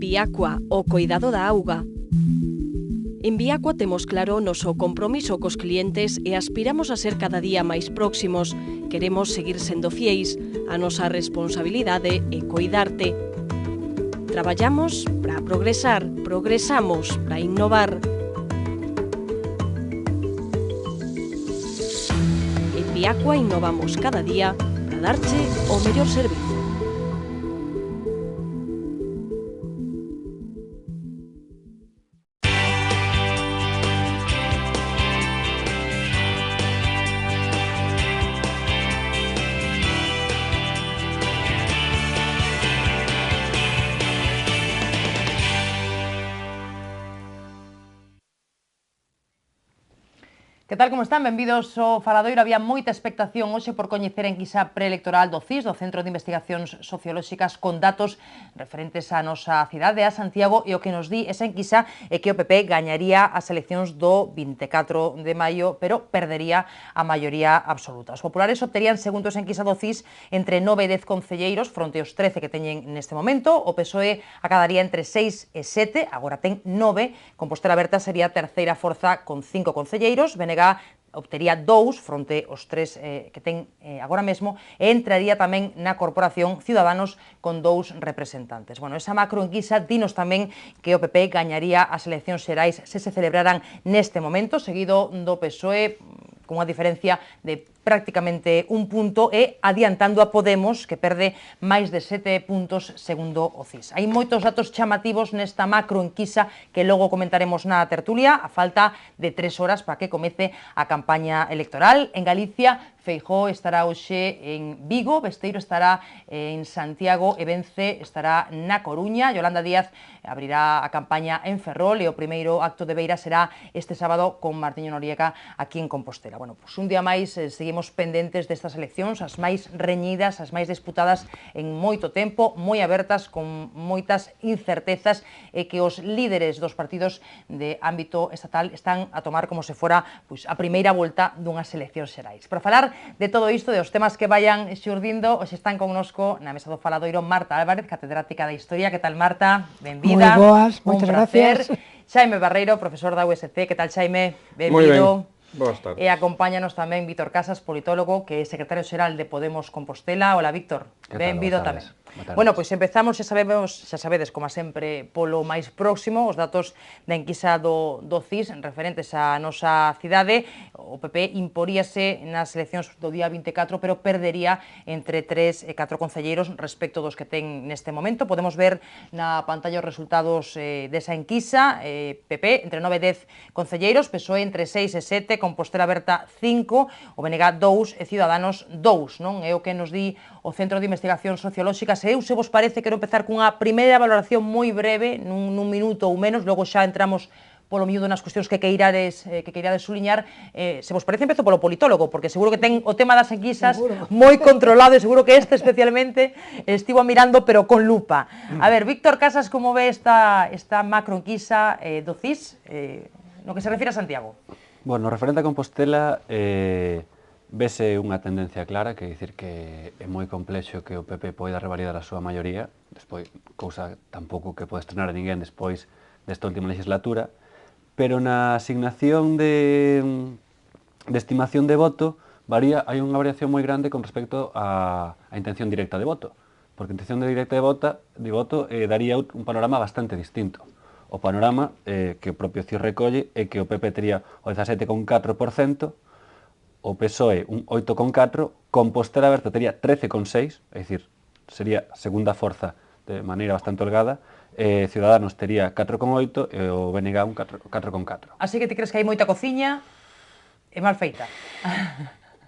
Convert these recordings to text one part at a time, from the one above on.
Viacua, o coidado da auga. En Viacua temos claro o noso compromiso cos clientes e aspiramos a ser cada día máis próximos. Queremos seguir sendo fieis. A nosa responsabilidade é coidarte. Traballamos para progresar, progresamos para innovar. En Viacua innovamos cada día para darche o mellor servizo. Que tal, como están? Benvidos ao Faladoiro. Había moita expectación hoxe por coñecer a enquisa preelectoral do CIS, do Centro de Investigacións Sociolóxicas, con datos referentes á nosa cidade, a Santiago, e o que nos di esa enquisa é que o PP gañaría as eleccións do 24 de maio, pero perdería a maioría absoluta. Os populares obterían, segundo esa enquisa do CIS, entre 9 e 10 concelleiros, fronte aos 13 que teñen neste momento. O PSOE acadaría entre 6 e 7, agora ten 9. Compostela Berta sería a terceira forza con 5 concelleiros. Obtería 2 fronte aos 3 que ten agora mesmo, e entraría tamén na corporación Ciudadanos con 2 representantes. Bueno, esa macroenquisa dinos tamén que o PP gañaría as eleccións xerais se celebraran neste momento, seguido do PSOE con unha diferencia de prácticamente un punto, e adiantando a Podemos, que perde máis de 7 puntos segundo o CIS. Hai moitos datos chamativos nesta macroenquisa que logo comentaremos na tertulia, a falta de 3 horas para que comece a campaña electoral. En Galicia, Feijóo estará hoxe en Vigo, Besteiro estará en Santiago e Vence estará na Coruña. Yolanda Díaz abrirá a campaña en Ferrol e o primeiro acto de Beira será este sábado con Martiño Noriega aquí en Compostela. Bueno, pues un día máis seguimos pendentes destas eleccións, as máis reñidas, as máis disputadas en moito tempo, moi abertas, con moitas incertezas, e que os líderes dos partidos de ámbito estatal están a tomar como se fora a primeira volta dunhas eleccións xerais. Para falar de todo isto, de os temas que vayan xurdindo, hoxe están connosco na mesa do Faladoiro Marta Álvarez, catedrática de Historia. Que tal, Marta? Benvida. Moi boas, moitas gracias. Xaime Barreiro, profesor da USC. Que tal, Xaime? Benvido. Boas tardes. E acompáñanos tamén Víctor Casas, politólogo, que é secretario xeral de Podemos Compostela. Hola, Víctor. Benvido tamén. Bueno, pois empezamos, xa sabedes, como sempre, polo máis próximo, os datos da enquisa do CIS referentes á nosa cidade. O PP imporíase nas eleccións do día 24, pero perdería entre 3 e 4 concelleiros respecto dos que ten neste momento. Podemos ver na pantalla os resultados desa enquisa. PP entre 9 e 10 concelleiros, PSOE entre 6 e 7, Compostela Berta 5, o BNG 2 e Ciudadanos 2, non? É o que nos di o Centro de Investigacións Sociolóxicas. Eu, se vos parece, quero empezar cunha primeira valoración moi breve, nun minuto ou menos, logo xa entramos polo miúdo nas cuestións que queirades suliñar. Se vos parece, empezo polo politólogo, porque seguro que ten o tema das enquisas moi controlado, e seguro que este especialmente estivo mirando, pero con lupa. A ver, Víctor Casas, como ve esta macroenquisa do CIS no que se refire a Santiago? Bueno, referente a Compostela, vese unha tendencia clara, que é dicir que é moi complexo que o PP poida revalidar a súa maioría, despois, cousa tampouco que pode estrenar a ninguén despois desta última legislatura, pero na asignación de estimación de voto hai unha variación moi grande con respecto á intención directa de voto, porque a intención directa de voto daría un panorama bastante distinto. O panorama que o propio CIS recolle é que o PP tería o 17,4%, o PSOE un 8,4%, Compostela Berta tería 13,6%, é dicir, sería a segunda forza de maneira bastante holgada, Ciudadanos tería 4,8% e o BNG un 4,4%. Así que ti crees que hai moita cociña e mal feita?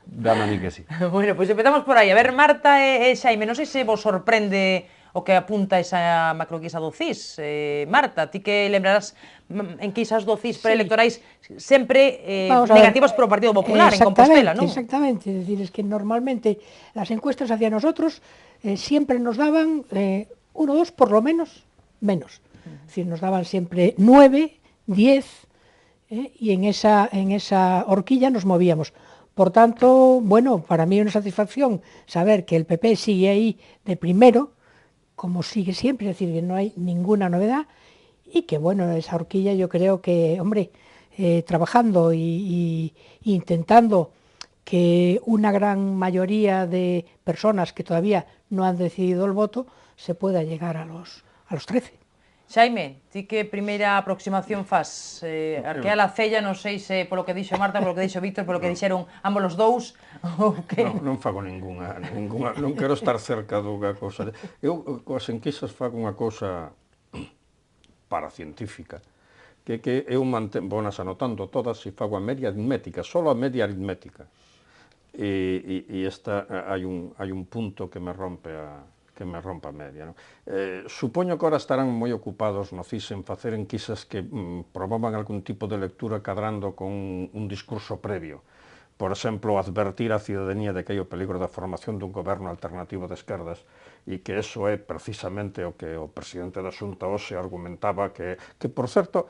Dame a mí que sí. Bueno, pois empezamos por aí. A ver, Marta e Xaime, non sei se vos sorprende o que apunta esa macroenquisa do CIS. Marta, ti que lembrarás enquisas do CIS preelectorais sempre negativas pro Partido Popular en Compostela, non? Exactamente, es decir, es que normalmente las encuestas hacia nosotros siempre nos daban 1 o 2 por lo menos. Es decir, nos daban siempre 9, 10, y en esa horquilla nos movíamos. Por tanto, bueno, para mí es una satisfacción saber que el PP sigue ahí de primero, como sigue siempre, es decir, que no hay ninguna novedad y que, bueno, esa horquilla yo creo que, hombre, trabajando y intentando que una gran mayoría de personas que todavía no han decidido el voto se pueda llegar a los 13. Xaime, ti que primeira aproximación faz? Que a la cella, non sei se polo que dixo Marta, polo que dixo Víctor, polo que dixeron ambos os dous, ou que... Non fago ningunha, non quero estar cerca dunha cousa. Eu, coas enquisas, fago unha cousa paracientífica, que eu vou nas anotando todas e fago a media aritmética, só a media aritmética. E hai un punto que me rompe a media. Supoño que ahora estarán moi ocupados no CIS en facer enquisas que promovan algún tipo de lectura cadrando con un discurso previo. Por exemplo, advertir a ciudadanía de que hai o peligro da formación dun goberno alternativo de esquerdas e que eso é precisamente o que o presidente da Xunta hoxe argumentaba que por certo,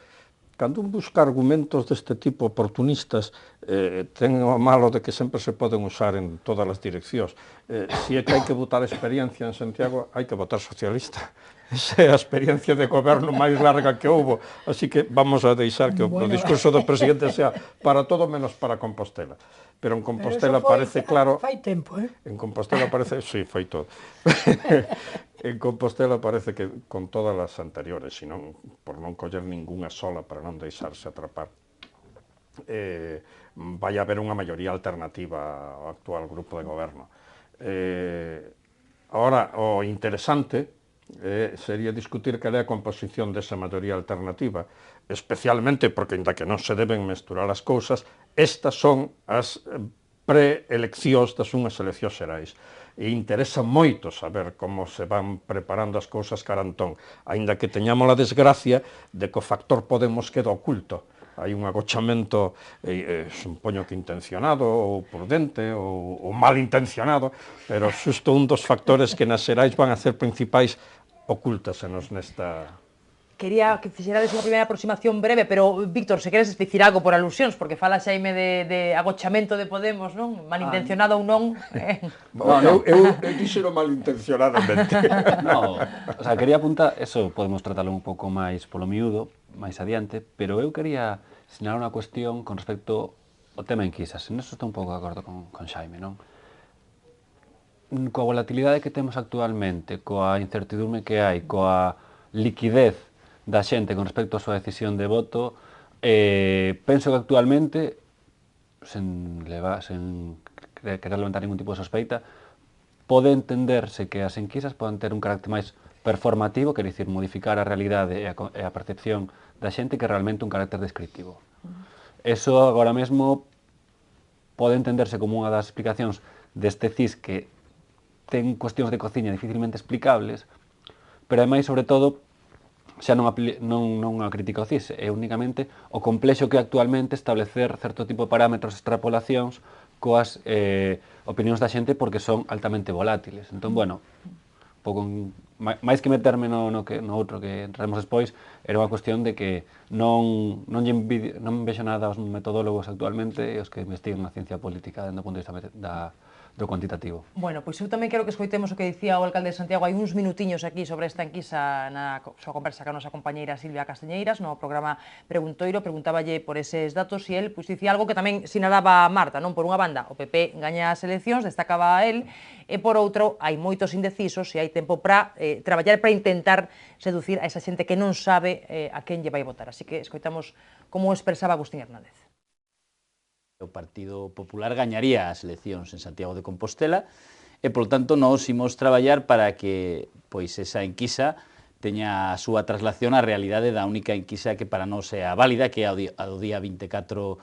cando un busca argumentos deste tipo oportunistas, ten o malo de que sempre se poden usar en todas as direccións. Se é que hai que votar experiencia en Santiago, hai que votar socialista. Esa é a experiencia de goberno máis larga que houbo. Así que vamos a deixar que o discurso do presidente sea para todo menos para Compostela. Pero en Compostela parece claro... Fai tempo, En Compostela parece... Sí, foi todo. En Compostela parece que con todas as anteriores, senón por non coller ningunha sola para non deixarse atrapar, vai haber unha maioría alternativa ao actual grupo de goberno. Ahora, o interesante sería discutir cal é a composición desa maioría alternativa, especialmente porque, ainda que non se deben mesturar as cousas, estas son as preeleccións das unhas eleccións xerais. E interesa moito saber como se van preparando as cousas cara Antón, aínda que teñamos a desgracia de que o factor Podemos queda oculto. Hai un agochamento, supoño que intencionado, ou prudente, ou mal intencionado, pero xusto un dos factores que nas xerais van a ser principais ocúltasenos nesta... Quería que fixerades unha primeira aproximación breve, pero, Víctor, se queres dicir algo por alusións, porque fala Xaime de agochamento de Podemos, non? Malintencionado ou non? Eu dixero malintencionadamente. No, o sea, quería apuntar, eso podemos tratarlo un pouco máis polo miúdo, máis adiante, pero eu quería sinalar unha cuestión con respecto ao tema enquisas. En eso estou un pouco de acordo con Xaime, non? Coa volatilidade que temos actualmente, coa incertidumbre que hai, coa liquidez da xente con respecto á súa decisión de voto, penso que actualmente, sen querer levantar ningún tipo de sospeita, pode entenderse que as enquisas poden ter un carácter máis performativo, quer dicir, modificar a realidade e a percepción da xente, que realmente un carácter descriptivo. Eso agora mesmo pode entenderse como unha das explicacións deste CIS que ten cuestións de cociña dificilmente explicables, pero ademais, sobre todo, xa non a crítica ao CIS, é únicamente o complexo que actualmente establecer certo tipo de parámetros, extrapolacións, coas opinións da xente porque son altamente volátiles. Entón, bueno, pouco máis que meterme no outro que entraremos despois, era unha cuestión de que non vexo nada aos metodólogos actualmente e os que investigan a ciencia política dende o punto de vista do cuantitativo. Bueno, pois eu tamén quero que escoitemos o que dicía o alcalde de Santiago hai uns minutiños aquí sobre esta enquisa na súa conversa ca nosa compañeira Silvia Castañeiras no programa Preguntoiro, preguntáballe por eses datos e el pois dicía algo que tamén sinalaba Marta, non? Por unha banda, o PP gaña as eleccións, destacaba a él, e por outro, hai moitos indecisos e hai tempo para traballar para intentar seducir a esa xente que non sabe a quen lle vai votar. Así que escoitamos como expresaba Agustín Hernández. O Partido Popular gañaría as eleccións en Santiago de Compostela e, polo tanto, nós imos traballar para que pois esa enquisa teña a súa traslación á realidade da única enquisa que para nós é a válida, que é a do día 24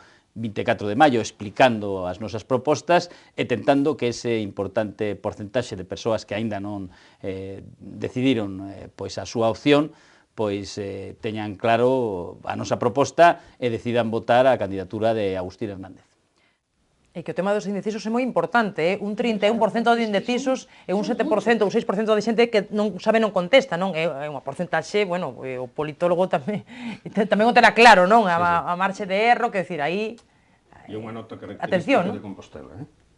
de maio, explicando as nosas propostas e tentando que ese importante porcentaxe de persoas que aínda non decidiron pois a súa opción pois teñan claro a nosa proposta e decidan votar a candidatura de Agustín Hernández. E que o tema dos indecisos é moi importante, un 31% de indecisos e un 7% ou 6% de xente que non sabe non contesta, non? É unha porcentaxe, bueno, o politólogo tamén o terá claro, non? A marxe de erro, que decir, aí... E unha nota característica de Compostela,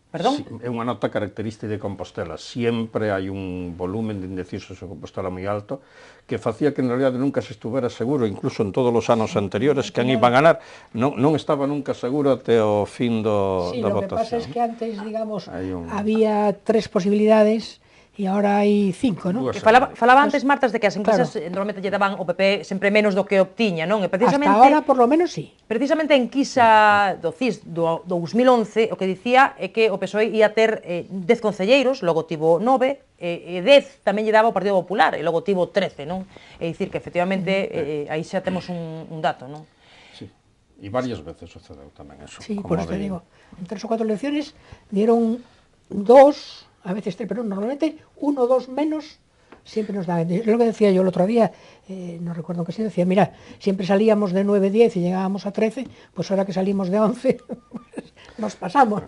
Perdón? Sí, é unha nota característica de Compostela. Siempre hai un volumen de indecisos en Compostela moi alto que facía que en realidad nunca se estuvera seguro, incluso en todos os anos anteriores, que iba a ganar. Non estaba nunca seguro até o fin da Sí, lo que pasa votación. es que antes, digamos, Hai había 3 posibilidades e ahora hai 5, non? Dúas. Que falaba antes, Martas, de que as enquisas normalmente lle daban ao PP sempre menos do que obtiña, non? E precisamente, Hasta ahora, por lo menos, sí. precisamente a enquisa do CIS do 2011 o que dicía é que o PSOE ia ter 10 concelleiros, logo tivo 9, e 10 tamén lle daba o Partido Popular, e logo tivo 13, non? É dicir que, efectivamente, aí xa temos un dato, non? Sí, e varias veces sucedeu tamén eso. Sí, como por eso te de- digo, en 3 o 4 elecciones dieron 2, a veces 3, pero normalmente 1 o 2 menos siempre nos daban. Es lo que decía yo el otro día, no recuerdo qué se decía, mira, siempre salíamos de 9, 10 y llegábamos a 13, pues ahora que salimos de 11, pues nos pasamos.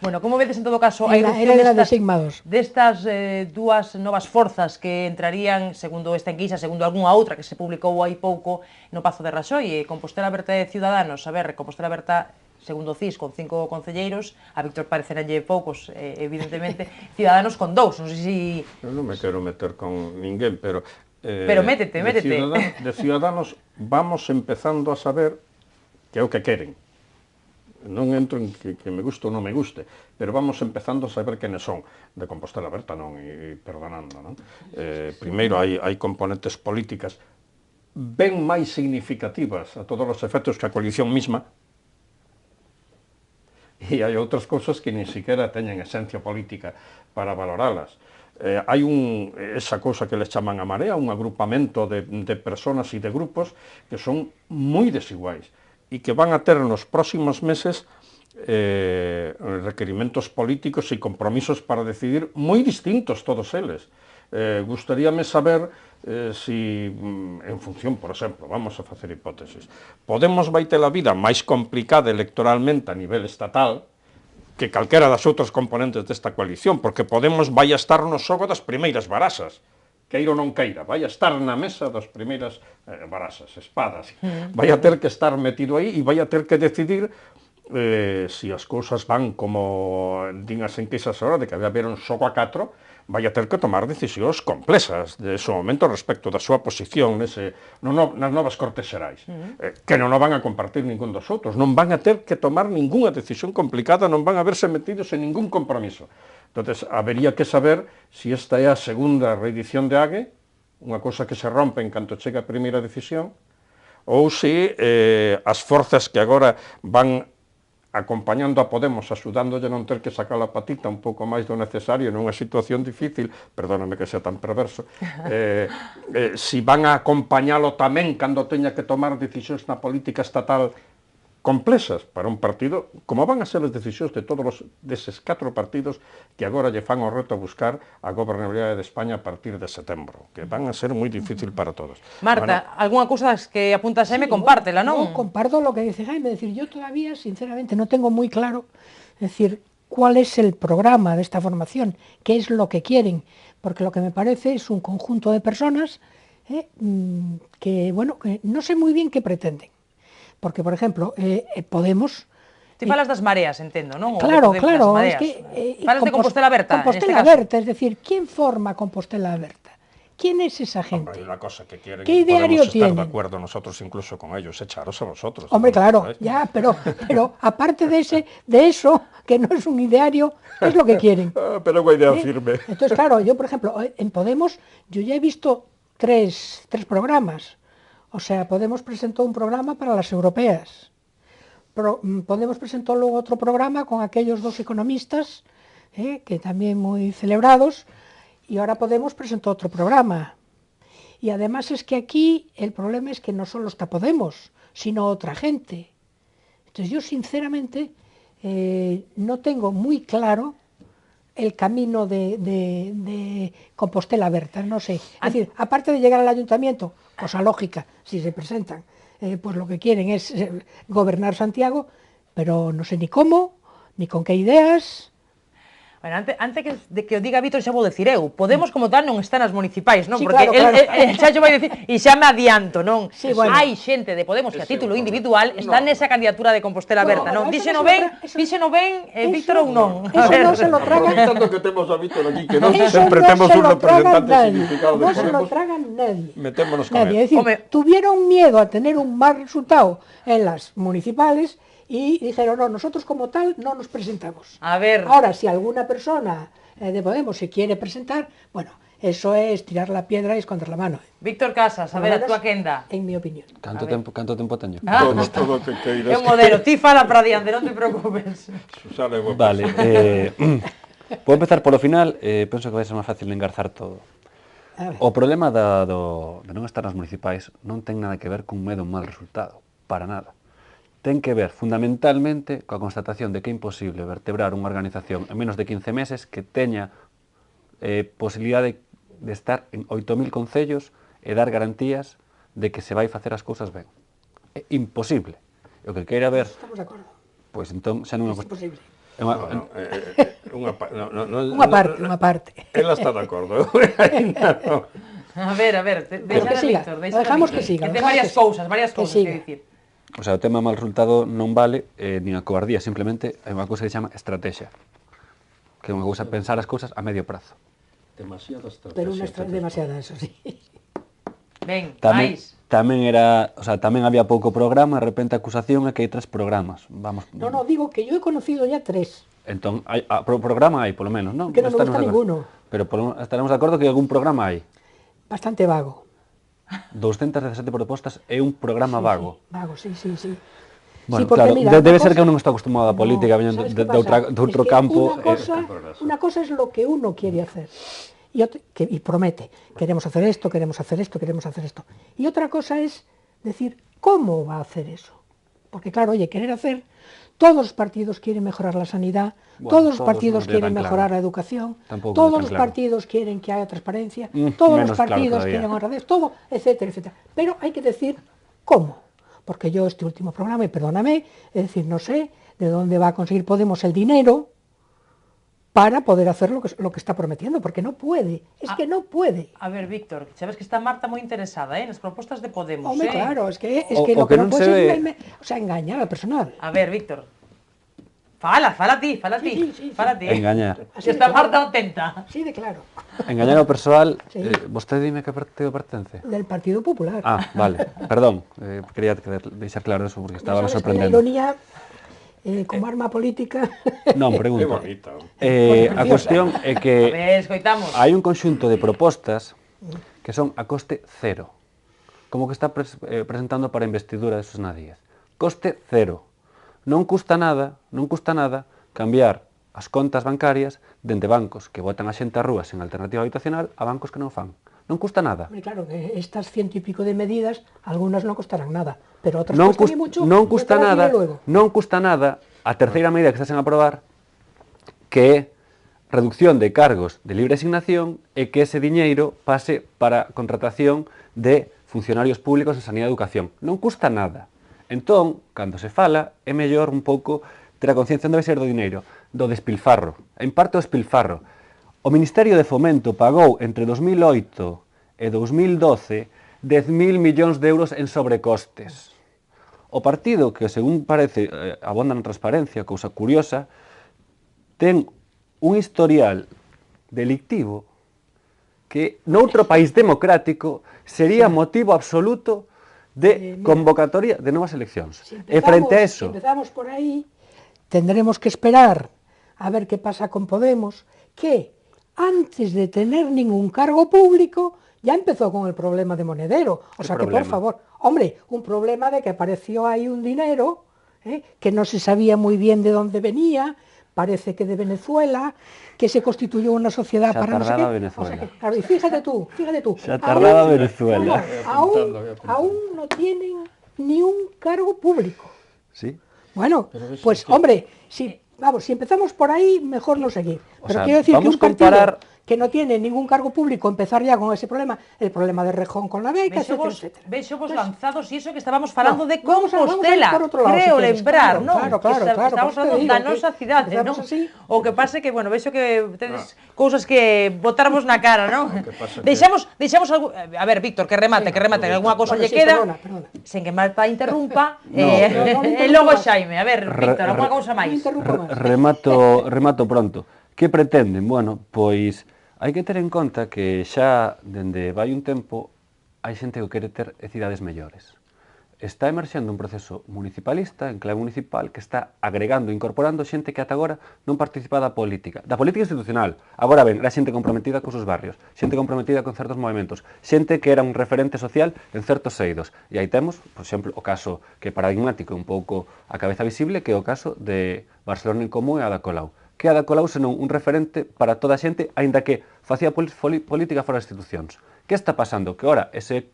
Bueno, como vedes, en todo caso, a Era irrupción de la de Sigma 2. destas dúas novas forzas que entrarían, segundo esta enquisa, segundo algunha outra que se publicou hai pouco no Pazo de Raxoi, e Compostela Aberta de Ciudadanos, a ver, Compostela Aberta, segundo CIS, con 5 concelleiros, a Víctor pareceránlle poucos, evidentemente, Ciudadanos con 2, non sei se... Eu non me quero meter con ninguén, pero... Pero métete. De Ciudadanos vamos empezando a saber que é o que queren. Non entro en que me guste ou non me guste, pero vamos empezando a saber quenes son. De Compostela Aberta non, e perdonando, non? Primeiro hai componentes políticas ben máis significativas a todos os efectos que a coalición misma, e hai outras cousas que nin siquiera teñen esencia política para valoralas. Hai esa cousa que les chaman a marea, un agrupamento de personas e de grupos que son moi desiguais e que van a ter nos próximos meses requerimentos políticos e compromisos para decidir moi distintos todos eles. Gustaríame saber si, en función, por exemplo, vamos a facer hipótesis, Podemos vai ter a vida máis complicada electoralmente a nivel estatal que calquera das outras componentes desta coalición, porque Podemos vai a estar no xogo das primeiras baraxas, queira ou non queira, vai a estar na mesa das primeiras baraxas, espadas, vai a ter que estar metido aí e vai a ter que decidir si as cousas van como din as enquisas agora, de que vai haber un xogo a 4, vai a ter que tomar decisións complexas de ese momento respecto da súa posición nas novas Cortes Xerais, que non o van a compartir ningún dos outros, non van a ter que tomar ningunha decisión complicada, non van a verse metidos en ningún compromiso. Entonces, habería que saber si esta é a segunda reedición de AGE, unha cousa que se rompe en canto chega a primeira decisión, ou se as forzas que agora van acompañando a Podemos, axudándolle a non ter que sacar a patita un pouco máis do necesario nunha situación difícil, perdóname que sea tan perverso, si van a acompañalo tamén cando teña que tomar decisións na política estatal complexas para un partido, como van a ser as decisións de todos deses 4 partidos que agora lle fan o reto a buscar a gobernabilidade de España a partir de setembro, que van a ser moi difícil para todos. Marta, algunha cousa que apunta Xaime, compártela, non? Yo comparto lo que dice Jaime, es decir, yo todavía, sinceramente, no tengo muy claro, es decir, cuál es el programa de esta formación, qué es lo que quieren, porque lo que me parece es un conjunto de personas que, bueno, que no sé muy bien qué pretenden. Porque, por ejemplo, Podemos... Ti falas das mareas, entendo, non? Claro, claro, es que... falas de Compostela Aberta, Compostela Aberta, es decir, ¿quién forma Compostela Aberta? ¿Quién es esa gente? Hombre, hay una cosa que quieren ¿Qué y ideario podemos estar tienen? de acuerdo nosotros incluso con ellos, echaros a vosotros. Hombre, claro, ¿sabes? ya, pero aparte de eso, que no es un ideario, es lo que quieren. Pero unha idea firme. Entonces, claro, yo, por ejemplo, en Podemos, yo ya he visto tres programas. O sea, Podemos presentó un programa para las europeas. Podemos presentó luego otro programa con aquellos 2 economistas, que también muy celebrados, y ahora Podemos presentó otro programa. Y además es que aquí el problema es que no solo está Podemos, sino otra gente. Entonces yo sinceramente no tengo muy claro el camino de Compostela Aberta, no sé. Es decir, aparte de llegar al ayuntamiento, cosa lógica, si se presentan, pues lo que quieren es gobernar Santiago, pero no sé ni cómo, ni con qué ideas. Bueno, antes de que o diga Víctor xa vou decir eu, Podemos como tal non está nas municipais, non? Sí, Porque claro. xa xo vai decir, e xa me adianto, non? Sí, bueno. Hai xente de Podemos que a título individual está nesa candidatura de Compostela Aberta, non? Díxeno ben, Víctor ou non? Eso non se lo traga. Aproveitando que temos a Víctor aquí, que non Eso sempre no temos se un lo traga representante nadie. significado de No se lo Podemos, traga nadie. metémonos con Nadie. él. Es decir, Home. tuvieron miedo a tener un mal resultado en las municipales y dijeron, no, nosotros como tal no nos presentamos. A ver. Ahora, si alguna persona de Podemos se quiere presentar, bueno, eso es tirar la piedra y esconder la mano. Víctor Casas, a ver a túa quenda. En mi opinión. Canto tempo teño? Todo que É queiras. un modelo, ti fala para diante, non te preocupes. Susana, bueno, Vale, vou empezar polo final, penso que vai ser máis fácil de engarzar todo. A ver. O problema de non estar nas municipais non ten nada que ver cun medo a un mal resultado, para nada. Ten que ver fundamentalmente coa constatación de que é imposible vertebrar unha organización en menos de 15 meses que teña posibilidade de estar en 8.000 concellos e dar garantías de que se vai facer as cousas ben. É imposible. E o que queira ver, Estamos de acuerdo. pois entón xa non é Es imposible. unha parte. Ela está de acordo. Ainda non. A ver, deixa que a siga, Víctor, dejamos que siga, Que ten dejamos varias que cousas siga. que dicir. O sea, o tema mal resultado non vale nin a cobardía, simplemente é unha cousa que se chama estrategia. Que é unha cousa pensar as cousas a medio prazo. Demasiada estrategia. Pero una demasiada, eso sí. Ben, Tamén era, o sea, tamén había pouco programa, de repente a acusación é que hai 3 programas. Vamos. No, digo que yo he conocido ya 3. Entón, programa hai, polo menos, non? Que non me Estaremos gusta de acordo. ninguno. Pero estaremos de acordo que algún programa hai. Bastante vago. 217 propostas é un programa vago. Vago, sí. Bueno, sí, porque claro, mira, debe ser cosa- que eu non estou acostumado a política, veño ¿sabes de qué pasa? outro Es que campo. Una cosa es lo que uno quiere hacer y promete, queremos hacer esto, queremos hacer esto, queremos hacer esto. Y otra cosa es decir, ¿cómo va a hacer eso? Porque claro, oye, querer hacer, todos los partidos quieren mejorar la sanidad, Bueno, todos los todos partidos no quieren tan mejorar claro. la educación, Tampoco todos tan los claro. partidos quieren que haya transparencia, todos los menos claro partidos todavía. quieren honradez, todo, etcétera, etcétera. Pero hay que decir cómo. Porque yo este último programa, y perdóname, es decir, no sé de dónde va a conseguir Podemos el dinero para poder hacer lo que está prometiendo, porque no puede, es que no puede. A ver, Víctor, sabes que está Marta moi interesada, nas propostas de Podemos, Hombre, claro, es que O lo que que no non puede se ser ve- engañar al personal. A ver, Víctor. Fala ti. Sí. Fala ti. Engañar. Se está Marta atenta. Sí, de claro. Engañar ao persoal, Sí. vostede dime que partido pertence. Del Partido Popular. Ah, vale, perdón, quería deixar claro eso porque Ya estaba sabes que la sorprendendo. ironía como arma política. Non, Qué pregunto. bonita. A cuestión é A que ver, escoitamos. hai un conxunto de propostas que son a coste cero, como que está presentando para a investidura de Susana Díaz. Coste cero. Non custa nada cambiar as contas bancarias dende bancos que botan a xente a rúa sen alternativa habitacional a bancos que non fan. Non custa nada. Hombre, claro, que estas 100 y pico de medidas, algunas no costarán nada, pero otras Non, cuestan y mucho. non y custa te las nada, diré luego. non custa nada a terceira medida que estás en aprobar, que é reducción de cargos de libre asignación e que ese diñeiro pase para contratación de funcionarios públicos en sanidade e educación. Non custa nada. Entón, cando se fala, é mellor un pouco ter a conciencia onde vai ser do diñeiro, do despilfarro. En parte o despilfarro. O Ministerio de Fomento pagou entre 2008 e 2012 10.000 millóns de euros en sobrecostes. O partido, que según parece abonda na transparencia, cousa curiosa, ten un historial delictivo que noutro país democrático sería motivo absoluto de convocatoria de novas eleccións. E frente a eso, Si empezamos por ahí, tendremos que esperar a ver qué pasa con Podemos, que antes de tener ningún cargo público ya empezó con el problema de Monedero. O sea que, por problema? favor, hombre, un problema de que apareció ahí un dinero que no se sabía muy bien de dónde venía, parece que de Venezuela, que se constituyó una sociedad Xa para no sé tardaba qué. Venezuela. O sea que, claro, y fíjate tú. Xa tardaba aún- Venezuela. aún no tienen ni un cargo público. ¿sí? Bueno, pues hombre, si empezamos por ahí, mejor no seguir. O Pero sea, quiero decir que vamos un partido comparar- que no tiene ningún cargo público empezar ya con ese problema, el problema de Rejón con la beca, etcétera, etcétera. Vexo vos lanzados e iso que estábamos falando de vamos a ir Compostela, por outro lado, creo si queres, lembrar, claro, non? claro, Estamos por falando iso te da digo nosa que cidade, empezamos non? así. O que pasa que, bueno, vexo que tedes cousas que botarmos na cara, non? que pasa que- Deixamos algo... A ver, Víctor, que remate, que alguna cousa Vale, lle sí, queda, perdona. sen que Marta interrumpa, no interrumpa e logo máis. Xaime, a ver, Víctor, alguna cousa máis? Remato pronto. Que pretenden? Bueno, pois hai que ter en conta que xa dende vai un tempo hai xente que quere ter cidades mellores. Está emerxendo un proceso municipalista, en clave municipal, que está agregando, incorporando xente que ata agora non participa da política institucional. Agora ben, era xente comprometida cos seus barrios, xente comprometida con certos movimentos, xente que era un referente social en certos eidos. E aí temos, por exemplo, o caso que é paradigmático, un pouco a cabeza visible, que é o caso de Barcelona en Común e Ada Colau. Que Ada Colau senón un referente para toda a xente, aínda que facía política fora das institucións. Que está pasando? Que ora ese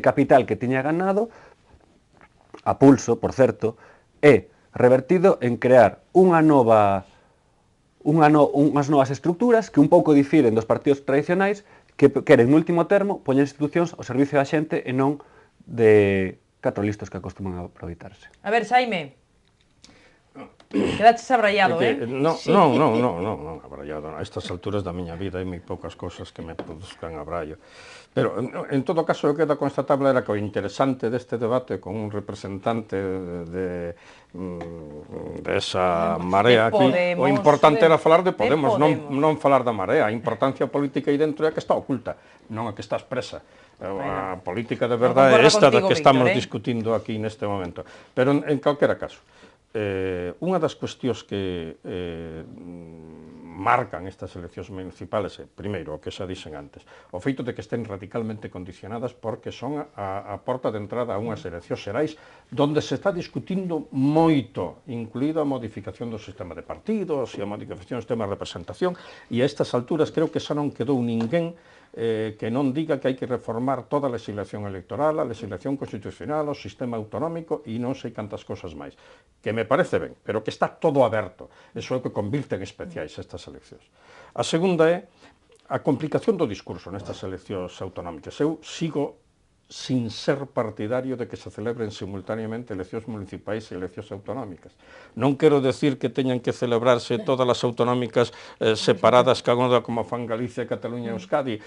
capital que tiña ganado, a pulso, por certo, é revertido en crear unhas novas estructuras que un pouco difiren dos partidos tradicionais que queren, no último termo, poñer institucións ao servicio da xente e non de catro listos que acostuman a aproveitarse. A ver, Xaime, quedaches abraiado, Non, abraiado. A estas alturas da miña vida hai moi poucas cousas que me produzcan abraio. Pero, en todo caso, o que queda constatable era que o interesante deste debate con un representante de esa marea aquí, o importante era falar de Podemos, non falar da marea. A importancia política aí dentro é a que está oculta, non a que está expresa. A política de verdade é esta da que estamos discutindo aquí neste momento. Pero, en calquera caso, unha das cuestións que marcan estas eleccións municipales é, primeiro, o que xa dixen antes, o feito de que estén radicalmente condicionadas porque son a porta de entrada a unhas eleccións xerais donde se está discutindo moito, incluída a modificación do sistema de partidos e a modificación do sistema de representación, e a estas alturas creo que xa non quedou ninguén que non diga que hai que reformar toda a legislación electoral, a legislación constitucional, o sistema autonómico e non sei cantas cosas máis. Que me parece ben, pero que está todo aberto. Eso é o que convirte en especiais estas eleccións. A segunda é a complicación do discurso nestas eleccións autonómicas. Eu sigo sin ser partidario de que se celebren simultáneamente eleccións municipais e eleccións autonómicas. Non quero decir que teñan que celebrarse todas as autonómicas separadas cada unha como fan Galicia, Cataluña e Euskadi.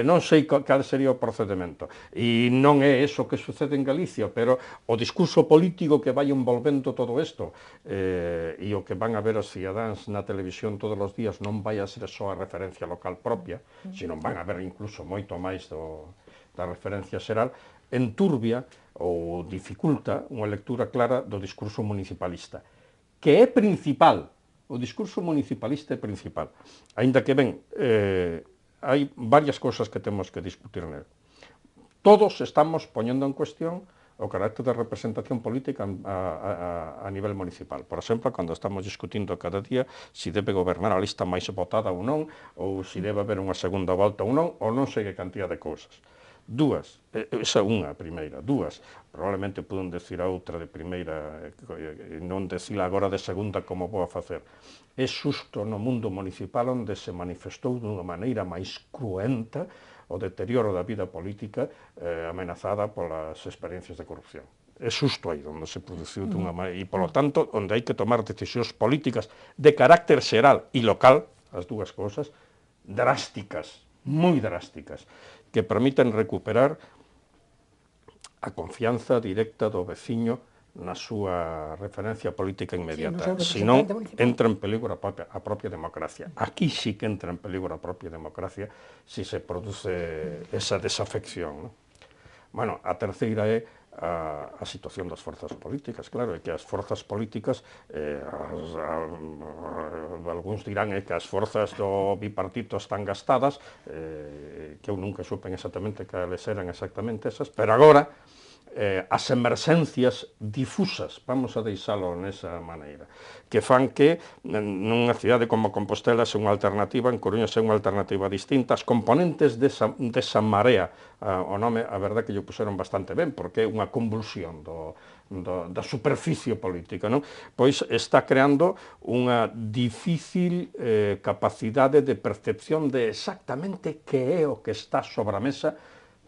Non sei cal sería o procedimento. E non é eso que sucede en Galicia, pero o discurso político que vai envolvendo todo isto e o que van a ver os cidadáns na televisión todos os días non vai a ser só a referencia local propia, sino van a ver incluso moito máis da referencia xeral, enturbia ou dificulta unha lectura clara do discurso municipalista, que é principal. O discurso municipalista é principal. Aínda que, ben, hai varias cousas que temos que discutir nel. Todos estamos poñendo en cuestión o carácter de representación política a nivel municipal. Por exemplo, cando estamos discutindo cada día se debe gobernar a lista máis votada ou non, ou se debe haber unha segunda volta ou non sei que cantidad de cousas. Dúas, esa unha primeira, dúas, probablemente poden decir a outra de primeira e non decila agora de segunda como vou a facer. É xusto no mundo municipal onde se manifestou dunha maneira máis cruenta o deterioro da vida política amenazada polas experiencias de corrupción. É xusto aí onde se produciu dunha maneira, e polo tanto onde hai que tomar decisións políticas de carácter xeral e local, as dúas cousas, drásticas, moi drásticas, que permiten recuperar a confianza directa do veciño na súa referencia política inmediata. Senón, entra en peligro a propia democracia. Aquí sí que entra en peligro a propia democracia se se produce esa desafección. Bueno, a terceira é a situación das forzas políticas, claro, é que as forzas políticas, algúns dirán que as forzas do bipartito están gastadas, que eu nunca supen exactamente cales eran exactamente esas, pero agora as emerxencias difusas, vamos a deixalo nesa maneira, que fan que nunha cidade como Compostela se unha alternativa, en Coruña se unha alternativa distinta, as componentes desa marea, o nome, a verdade que lle puseron bastante ben, porque é unha convulsión da superficie política, non? Pois está creando unha difícil capacidade de percepción de exactamente que é o que está sobre a mesa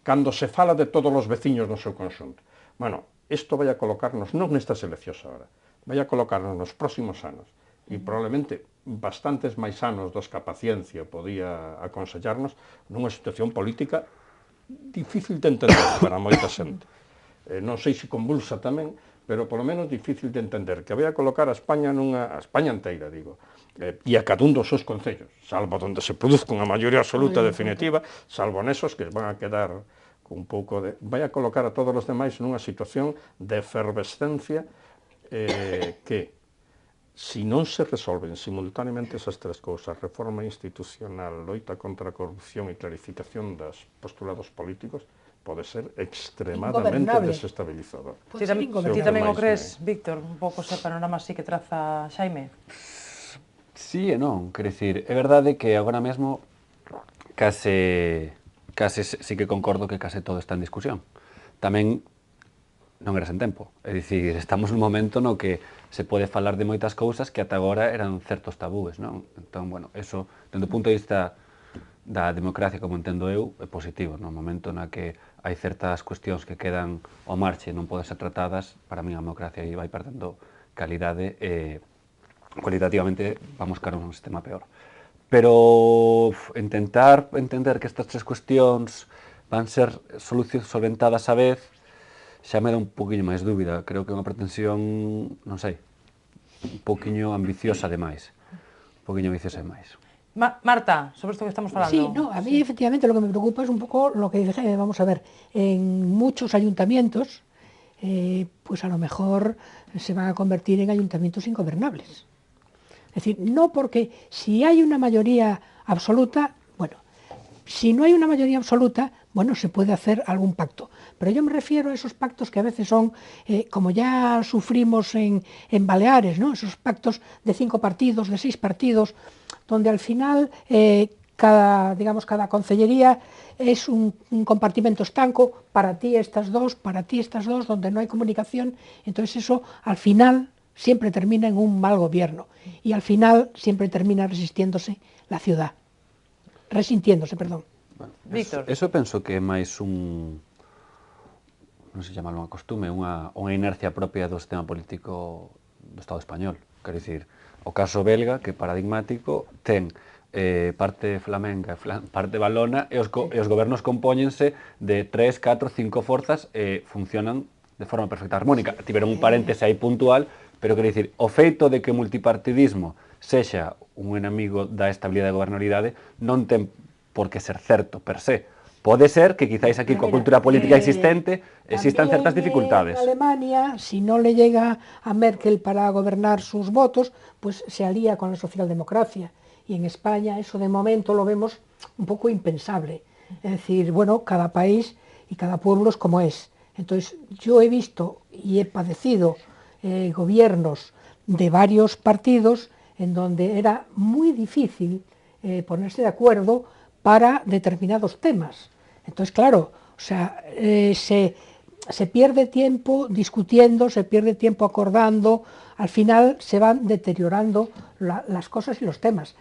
cando se fala de todos os veciños no seu conxunto. Bueno, isto vai a colocarnos, non nestas eleccións agora, vai a colocarnos nos próximos anos, e probablemente bastantes máis anos dos que a paciencia podía aconsellarnos nunha situación política difícil de entender para moita xente. Non sei se convulsa tamén, pero polo menos difícil de entender, que vai a colocar a España a España inteira, digo, e a cada un dos seus concellos, salvo onde se produzca unha maioría absoluta definitiva, salvo nesos que van a quedar con un pouco de... vai a colocar a todos os demais nunha situación de efervescencia que, se non se resolven simultaneamente esas tres cousas, reforma institucional, loita contra a corrupción e clarificación dos postulados políticos, pode ser extremadamente desestabilizador. Ti tamén o crees, Víctor, un pouco ese panorama así que traza Xaime? Sí e non, quer dicir, é verdade que agora mesmo case sí que concordo que case todo está en discusión. Tamén non era sen tempo, é dicir, estamos nun momento no que se pode falar de moitas cousas que ata agora eran certos tabúes, non? Entón, bueno, eso, dende o punto de vista da democracia, como entendo eu, é positivo, no momento na que hai certas cuestións que quedan ao marche e non poden ser tratadas, para mí a democracia aí vai perdendo calidade e cualitativamente vamos cara a un sistema peor. Pero intentar entender que estas tres cuestións van ser solventadas a vez xa me dá un poquinho máis dúbida. Creo que é unha pretensión, non sei, un poquinho ambiciosa demais. Un poquinho ambiciosa demais. Marta, sobre esto que estamos falando. Sí, no, a mí efectivamente lo que me preocupa es un poco lo que dice Jaime. Vamos a ver, en muchos ayuntamientos, pues a lo mejor se van a convertir en ayuntamientos ingobernables. Es decir, no porque si hay una mayoría absoluta, bueno, si no hay una mayoría absoluta, bueno, se puede hacer algún pacto. Pero yo me refiero a esos pactos que a veces son, como ya sufrimos en Baleares, ¿no? Esos pactos de 5 partidos, de 6 partidos, donde al final cada concellería es un compartimento estanco, para ti estas dos, donde no hay comunicación. Entonces eso al final siempre termina en un mal gobierno y al final siempre termina resintiéndose la ciudad. Bueno, Víctor. Eso penso que é máis non sei chamarlo unha costume, unha inercia propia do sistema político do Estado español. Quer dicir, o caso belga, que é paradigmático, ten parte flamenca, parte valona, e os gobernos compóñense de 3, 4, 5 forzas e funcionan de forma perfecta armónica. Tiveron un paréntese aí puntual, pero quer dicir, o feito de que o multipartidismo sexa un enemigo da estabilidade e gobernabilidade non ten por que ser certo per se. Pode ser que quizáis aquí coa cultura política existente existan certas dificultades. En Alemania, si no le llega a Merkel para gobernar sus votos, pues se alía con la socialdemocracia. Y en España eso de momento lo vemos un poco impensable. Es decir, bueno, cada país y cada pueblo es como es. Entonces, yo he visto y he padecido gobiernos de varios partidos en donde era muy difícil ponerse de acuerdo para determinados temas. Entonces, claro, o sea, se pierde tiempo discutiendo, se pierde tiempo acordando, al final se van deteriorando las cosas y los temas.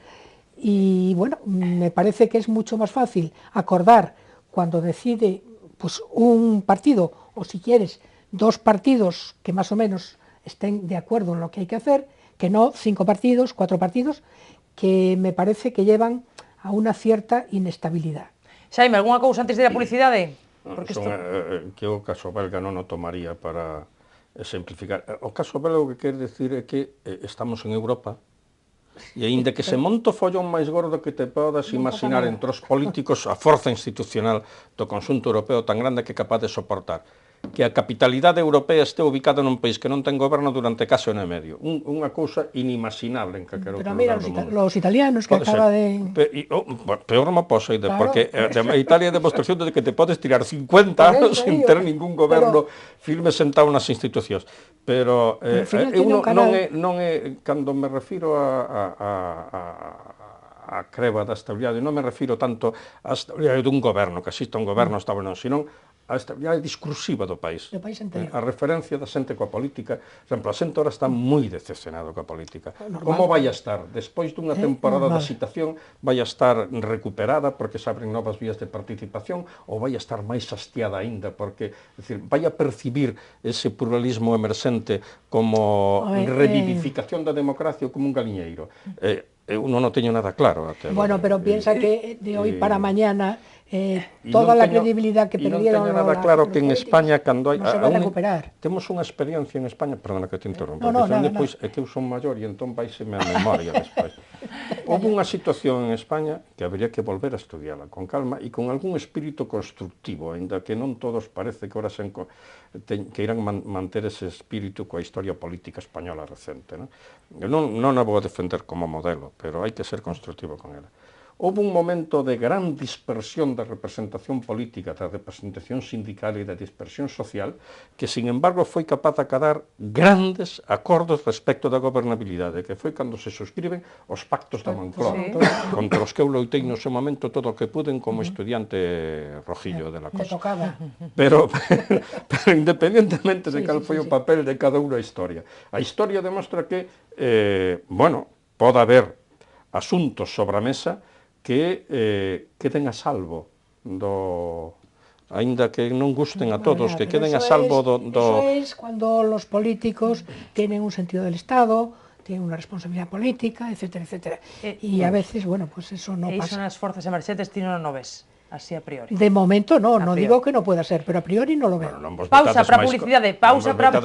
Y bueno, me parece que es mucho más fácil acordar cuando decide pues un partido, o si quieres, 2 partidos que más o menos estén de acuerdo en lo que hay que hacer, que no 5 partidos, 4 partidos, que me parece que llevan a una cierta inestabilidad. Xaime, algunha cousa antes de ir a publicidade? Porque que o caso belga non o tomaría para simplificar. O caso belga o que quer decir é que estamos en Europa e aínda que se monta o follón máis gordo que te podas imaginar entre os políticos, a forza institucional do conxunto europeo tan grande que é capaz de soportar que a capitalidade europea este ubicada nun país que non ten goberno durante case un e medio. Unha cousa inimaginable en calquera outro lugar do mundo. Los italianos que acaba de... Peor non posso, porque a Italia é demostración de que te podes tirar 50 anos sin ter ningún goberno firme sentado nas institucións. Pero non é, cando me refiro a creba da estabilidade, non me refiro tanto á estabilidade dun goberno, que exista un goberno estable, non, senón a estabilidade discursiva do país. A referencia da xente coa política. Por exemplo, a xente ahora está moi decepcionado coa política. Como vai a estar? Despois dunha temporada de agitación, vai a estar recuperada porque se abren novas vías de participación, ou vai a estar máis hastiada aínda porque, vai a percibir ese pluralismo emerxente como revivificación da democracia ou como un galiñeiro. Eu non o teño nada claro. Bueno, pero piensa que de hoy para mañana toda a credibilidad que perdieron... E non teño nada claro que en España, cando hai... Non se vai recuperar. Temos unha experiencia en España, perdona que te interrompo, é que eu son maior e entón vaiseme a memoria despois. Houve unha situación en España que habría que volver a estudiarla con calma e con algún espírito constructivo, ainda que non todos parece que ahora que irán manter ese espírito coa historia política española recente. Eu non a vou a defender como modelo, pero hai que ser constructivo con ela. Houve un momento de gran dispersión da representación política, da representación sindical e da dispersión social, que, sin embargo, foi capaz de acadar grandes acordos respecto da gobernabilidade, que foi cando se suscriben os pactos da Moncloa, contra os que eu loitei no seu momento todo o que puden como estudiante rojillo de la cosa. Pero independentemente de cal foi o papel de cada unha historia, a historia demostra que, pode haber asuntos sobre a mesa que queden a salvo aínda que non gusten a todos, que queden a salvo do... Eso es cuando los políticos tienen un sentido del Estado, tienen una responsabilidad política, etcétera, etcétera. Y a veces, bueno, pues eso no pasa. E iso nas forzas emerxentes ti non o ves, así a priori. De momento no digo que no pueda ser, pero a priori non lo veo. Pausa para publicidade, pausa para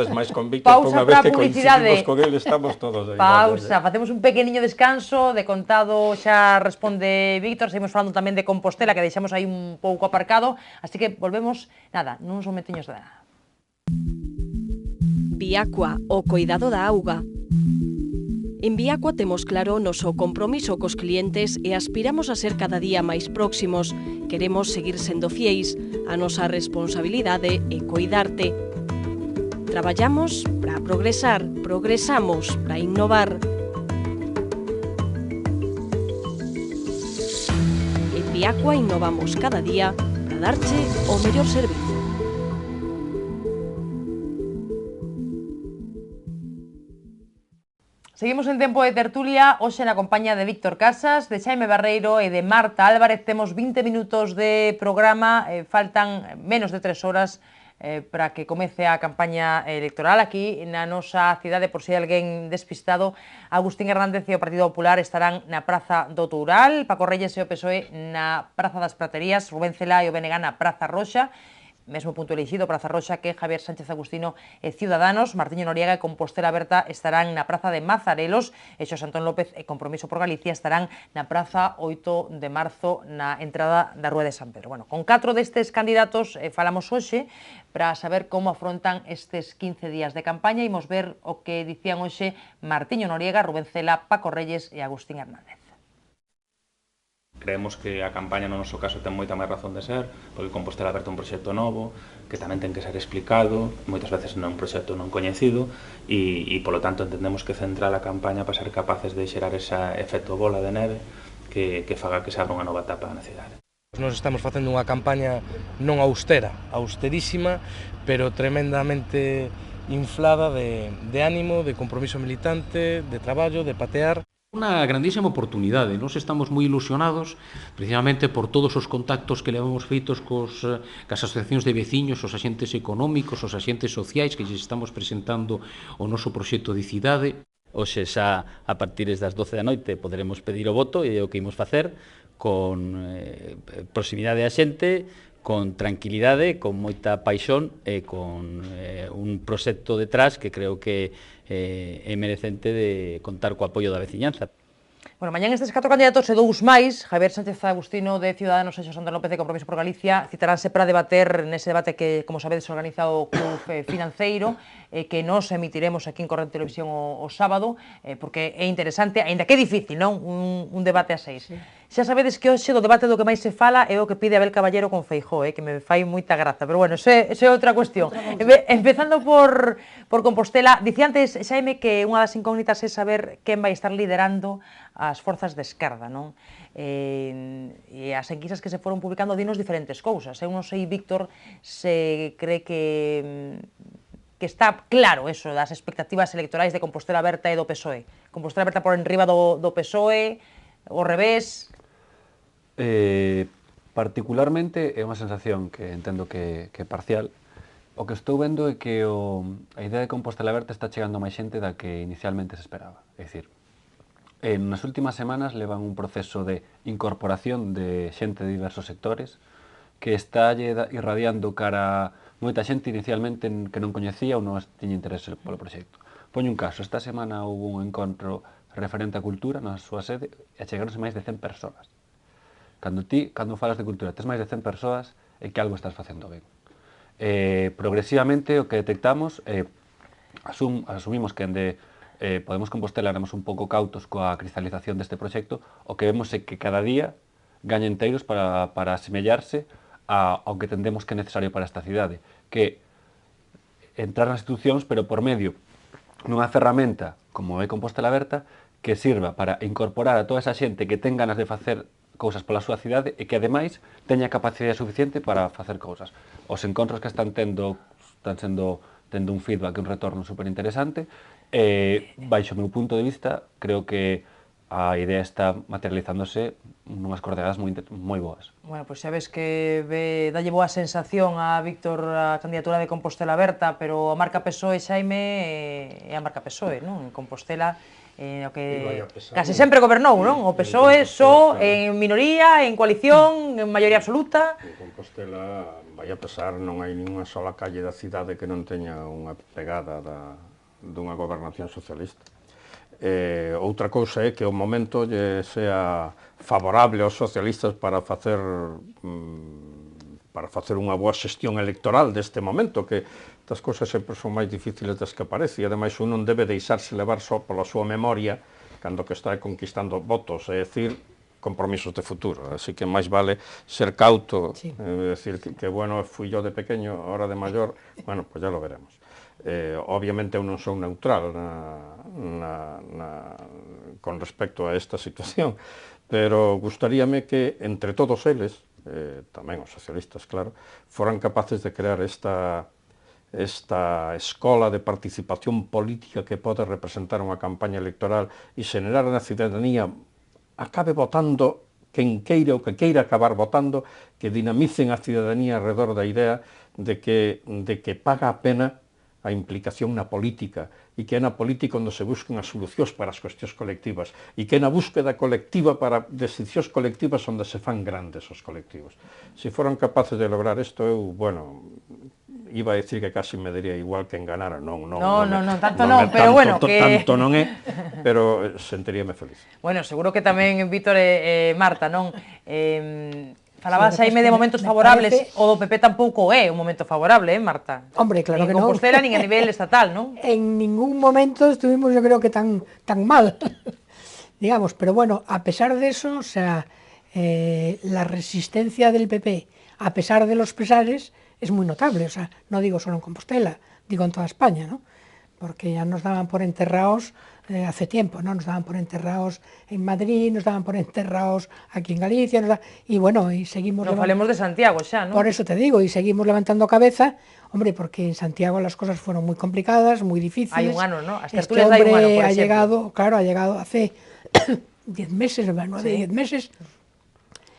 publicidade. Con él estamos todos aí. Pausa, facemos un pequeniño descanso, de contado xa responde Víctor, seguimos falando tamén de Compostela, que deixamos aí un pouco aparcado, así que volvemos, nada, nuns momentiños de nada. Viacua, o coidado da auga. En Viacua temos claro o noso compromiso cos clientes e aspiramos a ser cada día máis próximos. Queremos seguir sendo fieis, a nosa responsabilidade é coidarte. Traballamos para progresar, progresamos para innovar. En Viacua innovamos cada día para darche o mellor servizo. Seguimos en tempo de tertulia, hoxe na compañía de Víctor Casas, de Xaime Barreiro e de Marta Álvarez. Temos 20 minutos de programa, faltan menos de 3 horas para que comece a campaña electoral aquí na nosa cidade. Por si hai alguén despistado, Agustín Hernández e o Partido Popular estarán na Praza do Toural, Paco Reyes e o PSOE na Praza das Praterías, Rubén Celá e o BNG na Praza Roxa, mesmo punto elixido, Praza Roxa, que Javier Sánchez Agustino e Ciudadanos. Martiño Noriega e Compostela Aberta estarán na Praza de Mazarelos, e Xosé Antón López e Compromiso por Galicia estarán na Praza 8 de Marzo, na entrada da Rúa de San Pedro. Bueno, con 4 destes candidatos falamos hoxe para saber como afrontan estes 15 días de campaña. Imos ver o que dicían hoxe Martiño Noriega, Rubén Cela, Paco Reyes e Agustín Hernández. Creemos que a campaña no noso caso ten moita máis razón de ser, porque Compostela Aberta é un proxecto novo, que tamén ten que ser explicado, moitas veces non é un proxecto non coñecido, e polo tanto entendemos que centrar a campaña para ser capaces de xerar ese efecto bola de neve que faga que se abra unha nova etapa na cidade. Nos estamos facendo unha campaña non austera, austerísima, pero tremendamente inflada de ánimo, de compromiso militante, de traballo, de patear. Unha grandísima oportunidade. Nós estamos moi ilusionados precisamente por todos os contactos que levamos feitos cas asociacións de veciños, os axentes económicos, os axentes sociais que lles estamos presentando o noso proxecto de cidade. Hoxe xa a partir das 12 da noite poderemos pedir o voto e é o que imos facer con proximidade a xente, con tranquilidade, con moita paixón e con un proxecto detrás que creo que é merecente de contar co apoio da veciñanza. Bueno, mañán estes 4 candidatos e 2 máis, Javier Sánchez Agustino de Ciudadanos e Xosé Antonio López de Compromiso por Galicia, citaránse para debater nese debate que, como sabedes, organiza o Club Financeiro, que nos emitiremos aquí en Corrente Televisión o sábado, porque é interesante, aínda que é difícil, non? Un debate a 6. Sí. Xa sabedes que hoxe do debate do que máis se fala é o que pide Abel Caballero con Feijóo, que me fai moita graza, pero bueno, eso é outra cuestión. Empezando por Compostela, dicía antes, Xaime, que unha das incógnitas é saber quen vai estar liderando as forzas de esquerda, non? E as enquisas que se foron publicando dinos diferentes cousas. Eu non sei, Víctor, se cree que está claro eso das expectativas electorais de Compostela Aberta e do PSOE. Compostela Aberta por enriba do PSOE, ao revés. Particularmente é unha sensación que entendo que é parcial. O que estou vendo é que a idea de Compostela Aberta está chegando máis xente da que inicialmente se esperaba. É dicir, nas últimas semanas levan un proceso de incorporación de xente de diversos sectores que está irradiando cara a moita xente inicialmente que non coñecía ou non tiña interese polo proxecto. Poño un caso, esta semana houve un encontro referente a cultura na súa sede e chegaronse máis de 100 persoas. Cando falas de cultura, tes máis de 100 persoas é que algo estás facendo ben. Progresivamente o que detectamos, asumimos que Podemos Compostela éramos un pouco cautos coa cristalización deste proxecto, o que vemos é que cada día gaña enteiros para asemellarse ao que tendemos que é necesario para esta cidade, que entrar nas institucións, pero por medio nunha ferramenta como é Compostela Aberta, que sirva para incorporar a toda esa xente que ten ganas de facer cousas pola súa cidade e que ademais teña capacidade suficiente para facer cousas. Os encontros que están tendo un feedback e un retorno superinteresante. Baixo o meu punto de vista, creo que a idea está materializándose nunhas coordenadas moi boas. Bueno, pois xa ves que dalle boa sensación a Víctor a candidatura de Compostela Aberta, pero a marca PSOE, Xaime, é a marca PSOE, non? En Compostela, o que case sempre gobernou, non? O PSOE só en minoría, en coalición, en maioría absoluta. En Compostela, vai a pesar, non hai ninguna sola calle da cidade que non teña unha pegada dunha gobernación socialista. Outra cousa é que o momento lle sea favorable aos socialistas para facer unha boa xestión electoral deste momento, que estas cousas sempre son máis difíciles das que parece, e ademais un non debe deixarse levar só pola súa memoria cando que está conquistando votos, é dicir, compromisos de futuro, así que máis vale ser cauto, decir que bueno, fui yo de pequeño, ahora de maior, bueno, pues ya lo veremos. Obviamente eu non son neutral con respecto a esta situación, pero gustaríame que entre todos eles, tamén os socialistas, claro, foran capaces de crear esta escola de participación política que pode representar unha campaña electoral e xenerar na cidadanía acabe votando quen queira ou que queira acabar votando, que dinamicen a cidadanía alrededor da idea de que paga a pena a implicación na política e que é na política onde se buscan as solucións para as cuestións colectivas e que é na búsqueda colectiva para decisións colectivas onde se fan grandes os colectivos. Se foran capaces de lograr isto, eu, bueno, iba a decir que casi me daría igual que enganara, non, tanto non, pero bueno, que tanto non é, pero sentiríame feliz. Bueno, seguro que tamén Víctor e Marta, non? Falabas aí de momentos favorables, o do PP tampouco é un momento favorable, Marta? Hombre, claro que non. En Compostela nin a nivel estatal, non? En ningún momento estuvimos, yo creo que tan mal, digamos, pero bueno, a pesar de eso, o sea, la resistencia del PP, a pesar de los pesares, es muy notable, o sea, no digo solo en Compostela, digo en toda España, ¿no? Porque ya nos daban por enterrados hace tiempo, ¿no? Nos daban por enterrados en Madrid, nos daban por enterrados aquí en Galicia, y bueno, y seguimos... No falemos de Santiago xa, ¿no? Por eso te digo, y seguimos levantando cabeza, hombre, porque en Santiago las cosas fueron muy complicadas, muy difíciles. Hai un ano, ¿no? As este tertulias hai un ano, por ha exemplo. ha llegado hace 10 meses, 9, 10 meses.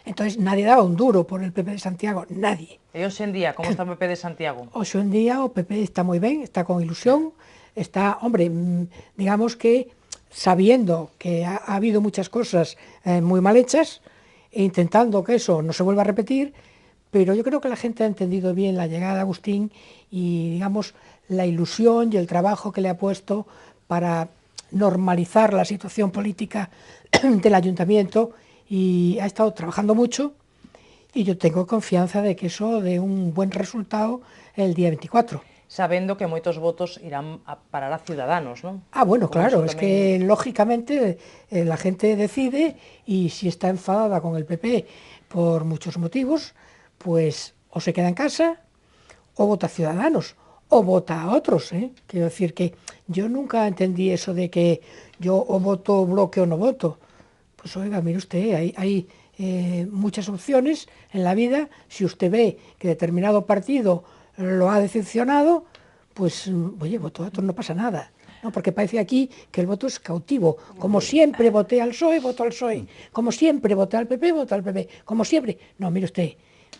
Entonces nadie daba un duro por el PP de Santiago, nadie. E hoxe en día, como está o PP de Santiago? Hoxe en día o PP está moi ben, está con ilusión, está, hombre, digamos que sabiendo que ha habido muchas cosas muy mal hechas, e intentando que eso no se vuelva a repetir, pero yo creo que la gente ha entendido bien la llegada de Agustín y, digamos, la ilusión y el trabajo que le ha puesto para normalizar la situación política del ayuntamiento y ha estado trabajando mucho y yo tengo confianza de que eso dé un buen resultado el día 24. Sabendo que moitos votos irán a parar a Ciudadanos, ¿no? Ah, bueno, Como claro, eso es tamén... que lógicamente la gente decide y si está enfadada con el PP por muchos motivos, pues o se queda en casa o vota a Ciudadanos o vota a otros, ¿eh? Quiero decir que yo nunca entendí eso de que yo o voto bloque o no voto. Pues oiga, mire usted, hay muchas opciones en la vida. Si usted ve que determinado partido lo ha decepcionado, pues, oye, voto a otro, no pasa nada. No, porque parece aquí que el voto es cautivo. Como siempre voté al PSOE, voto al PSOE. Como siempre voté al PP, voto al PP. Como siempre... No, mire usted,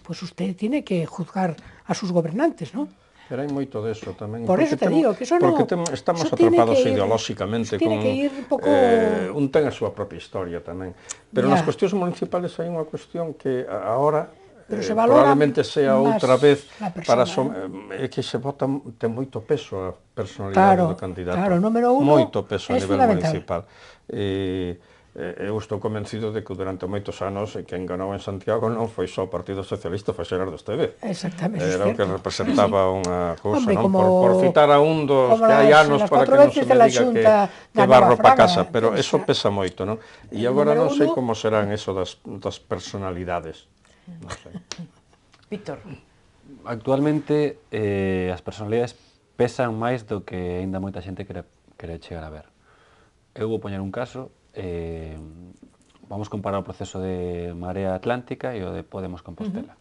pues usted tiene que juzgar a sus gobernantes, ¿no? Pero hai moito deso tamén. Por eso te digo, que eso no... Porque estamos eso tiene atrapados que ir, ideolóxicamente tiene con... que ir un pouco... un ten a súa propia historia tamén. Pero nas cuestións municipales hai unha cuestión que agora probablemente sea outra vez para é que se vota, ten moito peso a personalidade do candidato. Claro, número uno moito peso a nivel municipal. Eu estou convencido de que durante moitos anos quen ganou en Santiago non foi só o Partido Socialista, foi Xerardo Estevez. Exactamente, era o que representaba unha cousa, hombre, non? como, por citar a un dos que hai anos para que non se me diga que barro para casa, pero eso pesa moito, non? E agora non sei como serán eso das personalidades. Non sei. Víctor. Actualmente as personalidades pesan máis do que aínda moita xente quere chegar a ver. Eu vou poñer un caso, vamos comparar o proceso de Marea Atlántica e o de Podemos Compostela.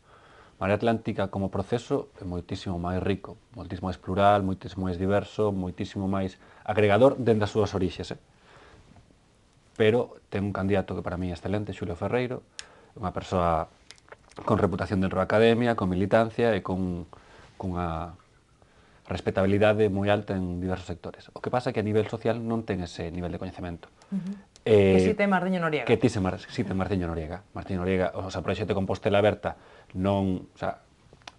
Marea Atlántica como proceso é moitísimo máis rico, moitísimo máis plural, moitísimo máis diverso, moitísimo máis agregador dentro das súas orixes. Pero ten un candidato que para mí é excelente, Xulio Ferreiro, unha persoa con reputación dentro da academia, con militancia e con unha respetabilidade moi alta en diversos sectores. O que pasa é que a nivel social non ten ese nivel de coñecemento. Que si ten Martiño Noriega. Que si ten Martiño Noriega. Martiño Noriega, o proxecto de Compostela Aberta non,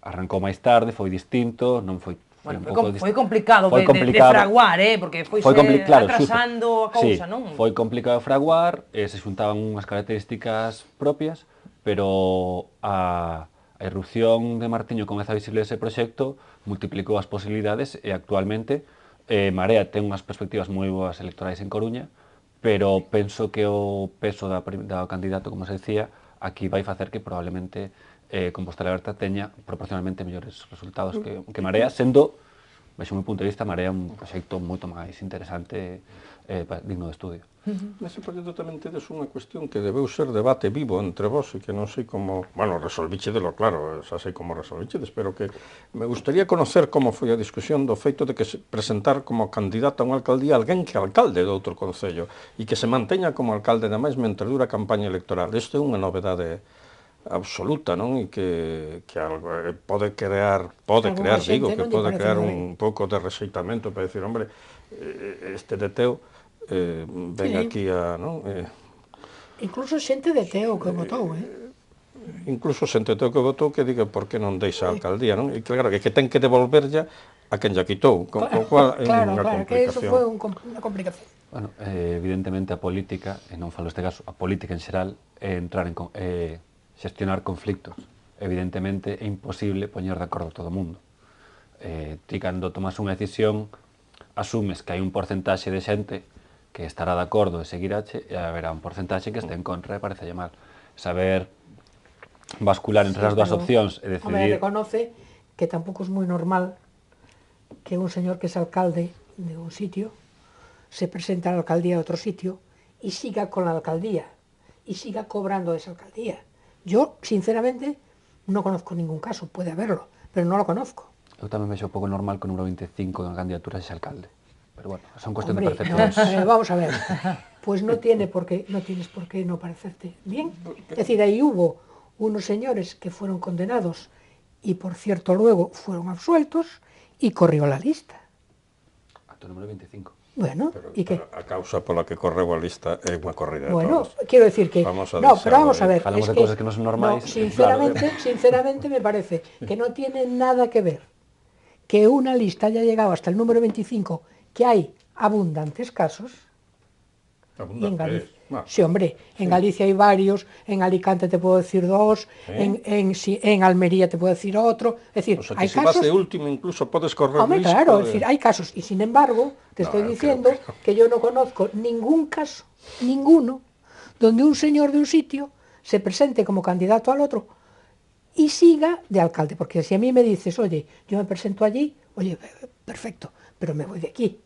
arrancou máis tarde, foi distinto, non foi... Bueno, foi complicado de fraguar, porque foi atrasando a cousa, non? Foi complicado de fraguar, se xuntaban unhas características propias, pero a irrupción de Martiño con esa visibilidade dese proxecto multiplicou as posibilidades e actualmente Marea ten unhas perspectivas moi boas electorais en Coruña, pero penso que o peso do candidato, como se dicía, aquí vai facer que probablemente Compostela Aberta teña proporcionalmente mellores resultados que Marea, sendo, baixo o meu punto de vista, Marea un proxecto moito máis interesante, digno de estudio. Nese proxecto tamén tedes unha cuestión que debeu ser debate vivo entre vos e que non sei como... Bueno, resolvíchedelo, claro, xa sei como resolvíchedes, pero que me gustaría conocer como foi a discusión do feito de que se presentar como candidato a unha alcaldía alguén que é alcalde do outro concello e que se manteña como alcalde da máis mentre dura a campaña electoral. Isto é unha novedade absoluta, non? E que pode crear, digo, que pode crear un pouco de rexeitamento para decir, hombre, este de Teo ven aquí a... Incluso xente de Teo que votou, Incluso xente de Teo que votou que diga por que non deixa a alcaldía, non? E claro, que ten que devolverlla a quen ya quitou, con o cual é unha complicación. Claro, que eso foi unha complicación. Bueno, evidentemente a política, e non falo este caso, a política en xeral é entrar en xestionar conflictos. Evidentemente é imposible poñer de acordo todo o mundo. Ti cando tomas unha decisión asumes que hai un porcentaxe de xente que estará de acordo e seguirache e haberá un porcentaxe que este en contra e parecelle mal. Saber bascular entre as dúas opcións e decidir... Hombre, reconoce que tampouco é moi normal que un señor que é alcalde de un sitio se presenta a la alcaldía de outro sitio e siga con la alcaldía e siga cobrando esa alcaldía. Yo, sinceramente, non conozco ningún caso, puede haberlo, pero non lo conozco. Eu tamén vexo pouco normal que o número 25 en candidatura sexa alcalde. Pero bueno, son cuestión de percepciones. Vamos a ver, pues no tienes por qué no parecerte bien. Es decir, ahí hubo unos señores que fueron condenados y por cierto luego fueron absueltos y corrió la lista. Hasta o número 25. Bueno, ¿y qué? A causa pola que correu a lista é unha corrida de todos. Bueno, quiero decir que... pero vamos a ver. Falamos de cosas que non son normais. Sinceramente me parece que no tiene nada que ver que una lista haya llegado hasta el número 25, que hay abundantes casos, Y en Galicia. Bueno, Sí, hombre, en Galicia hay varios, en Alicante te puedo decir dos, en Almería te puedo decir otro. Es decir, o sea, que hay si vas casos. de último incluso podes correr Hombre, risco claro, de... es decir, hay casos. Y sin embargo, te estoy diciendo que yo no conozco ningún caso, ninguno, donde un señor de un sitio se presente como candidato al otro y siga de alcalde. Porque si a mí me dices, oye, yo me presento allí, oye, perfecto, pero me voy de aquí.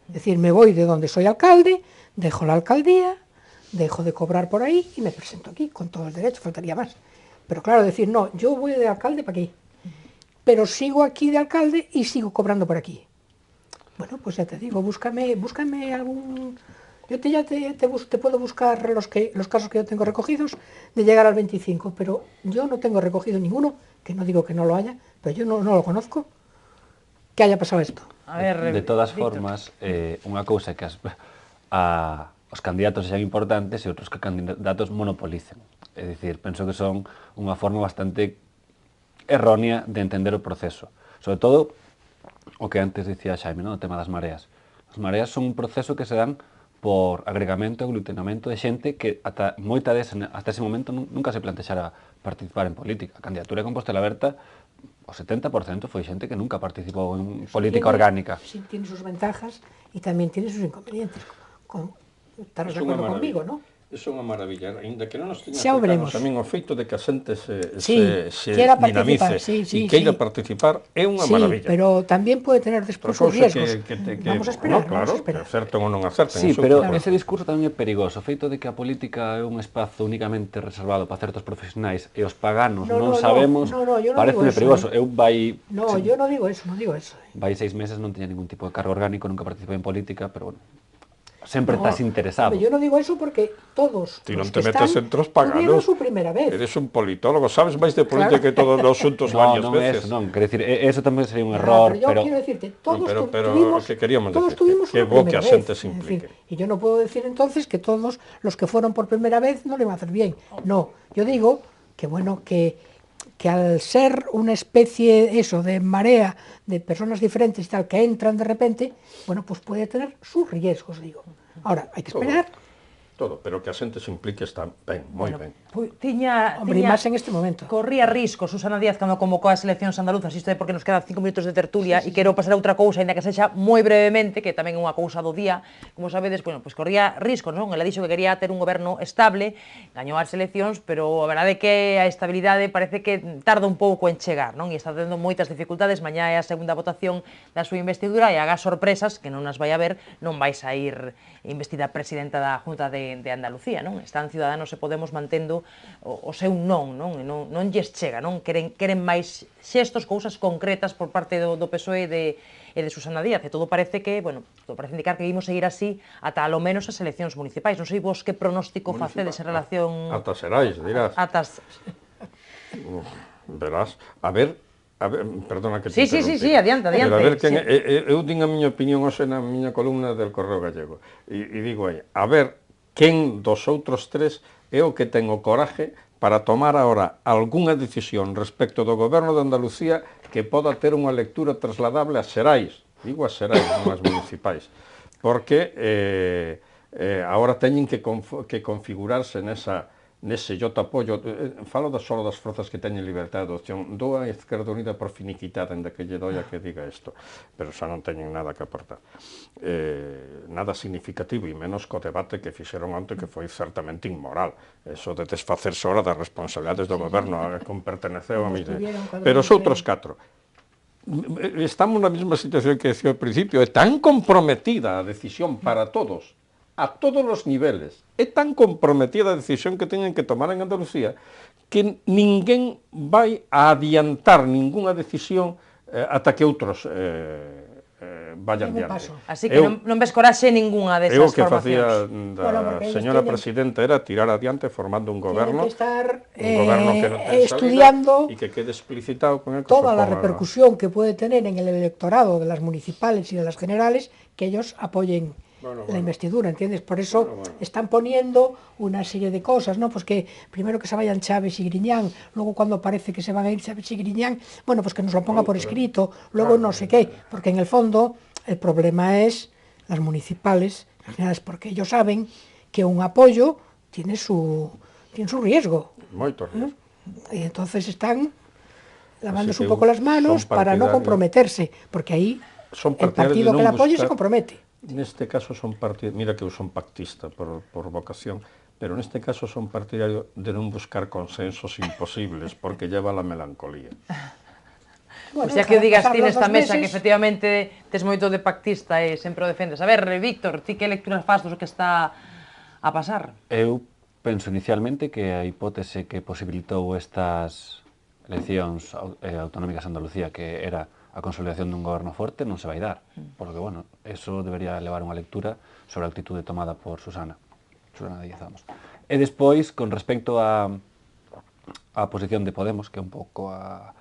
Es decir, me voy de donde soy alcalde, dejo la alcaldía, dejo de cobrar por ahí y me presento aquí, con todo el derecho, faltaría más. Pero claro, decir, no, yo voy de alcalde para aquí, pero sigo aquí de alcalde y sigo cobrando por aquí. Bueno, pues ya te digo, búscame algún... Yo te puedo buscar los casos que yo tengo recogidos de llegar al 25, pero yo no tengo recogido ninguno, que no digo que no lo haya, pero yo no lo conozco, que haya pasado esto. A ver, De todas Víctor. formas, unha cousa é que os candidatos sexan importantes e outros que candidatos monopolicen. É dicir, penso que son unha forma bastante errónea de entender o proceso. Sobre todo, o que antes dicía Xaime, ¿no? O tema das mareas. As mareas son un proceso que se dan por agregamento e aglutinamento de xente que hasta ese momento nunca se plantexara participar en política. A candidatura de Compostela Aberta, o 70% foi xente que nunca participou en política orgánica. Sí, tiene sus ventajas y también tiene sus inconvenientes. Estarás de acuerdo conmigo, ¿no? Iso é unha maravilla, ainda que non nos teña Xa o veremos. a min o feito de que a xente Sí, se quiera dinamice participar, e queira participar é unha Sí, maravilla. pero también puede tener después sus riesgos. Vamos a esperar, no, claro, vamos a esperar. que acerten ou non acerten. Sí, eso pero claro. ese discurso tamén é perigoso. O feito de que a política é un espazo únicamente reservado para certos profesionais e os paganos non sabemos, yo no pareceme digo eso, perigoso. Eu No, yo no digo eso. vai 6 meses, non teña ningún tipo de cargo orgánico, nunca participei en política, pero bueno, sempre estás interesado. Yo no digo eso porque todos Ti non los te que metas están entre os tuvieron paganos. su primera vez. Eres un politólogo, sabes máis de política que todos os asuntos varias veces. Non, quero dicir, eso tamén sería un error, Pero yo quiero decirte, todos pero que queríamos decir, tuvimos que una bo que primera a xente vez. se implique. Y yo no puedo decir entonces que todos los que fueron por primera vez no le van a hacer bien. No, yo digo que bueno, que al ser una especie de marea de personas diferentes y tal que entran de repente, bueno, pues puede tener sus riesgos, digo. Ahora, hay que esperar. Todo, pero que a xente se implique está ben, moi ben. Hombre, y más en este momento. Corría risco Susana Díaz cando convocou as eleccións andaluzas, isto é porque nos quedan 5 minutos de tertulia e quero pasar a outra cousa, ainda que sexa moi brevemente, que tamén é unha cousa do día, como sabedes, bueno, pues corría risco, non? Ela dixo que quería ter un goberno estable, gañou as eleccións, pero a verdade é que a estabilidade parece que tarda un pouco en chegar, non? E está tendo moitas dificultades, mañá é a segunda votación da súa investidura e haga sorpresas, que non nas vai a ver, non vai sair investida presidenta da Junta de Andalucía, non? Están Ciudadanos e Podemos mantendo o seu non, non? E non lles chega, non? Queren máis xestos, cousas concretas por parte do PSOE e de Susana Díaz, e todo parece que, bueno, todo parece indicar que vimos seguir así ata alo menos as eleccións municipais. Non sei vos que pronóstico facedes en relación... Ata Xerais, dirás. Verás, a ver, perdona que te interrumpi. Sí, adiante. Pero a ver, eu din a miña opinión hoxe na miña columna del Correo Gallego, e digo aí, a ver, quen dos outros tres é o que ten o coraje para tomar agora algunha decisión respecto do goberno de Andalucía que poda ter unha lectura trasladable a Xerais, digo a Xerais, non as municipais, porque agora teñen que configurarse nese yo te apoio, falo só das forzas que teñen liberdade de opción, dou a Izquierda Unida por finiquitada, ainda que lle doia que diga isto, pero xa non teñen nada que aportar. Nada significativo, e menos co debate que fixeron onte, que foi certamente inmoral. Eso de desfacerse ahora das responsabilidades do goberno con perteneceu a mí. Pero os outros 4, estamos na mesma situación que decía ao principio, é tan comprometida a decisión para todos, a todos os niveles, é tan comprometida a decisión que teñen que tomar en Andalucía que ninguén vai a adiantar ningunha decisión ata que outros vayan diante. Así que non ves coraxe ningunha desas formacións. O que facía da señora presidenta era tirar adiante formando un goberno que estar que non ten estudiando e que quede explicitado con el que toda la repercusión que puede tener en el electorado de las municipales y de las generales que ellos apoyen la investidura, ¿entiendes? Por eso están poniendo una serie de cosas, ¿no? Pues que primero que se vayan Chávez y Griñán, luego cuando parece que se van a ir Chávez y Griñán, bueno, pues que nos lo ponga por escrito, luego no sé qué, porque en el fondo el problema es las municipales, Porque ellos saben que un apoyo tiene su riesgo. Moito riesgo. Y entonces están lavándose Así que un poco las manos para no comprometerse, porque ahí el partido que la apoye se compromete. Neste caso son partidarios, mira que eu son pactista por vocación, pero neste caso son partidarios de non buscar consensos imposibles, porque lleva a la melancolía. Bueno, xa que o digas ti nesta mesa que efectivamente tes moito de pactista e sempre o defendes. A ver, Víctor, ti que lecturas faz do que está a pasar? Eu penso inicialmente que a hipótese que posibilitou estas eleccións autonómicas en Andalucía, que era a consolidación dun goberno forte, non se vai dar. Porque, bueno, eso debería levar unha lectura sobre a actitude tomada por Susana Díaz, vamos. E despois, con respecto á posición de Podemos, que é un pouco a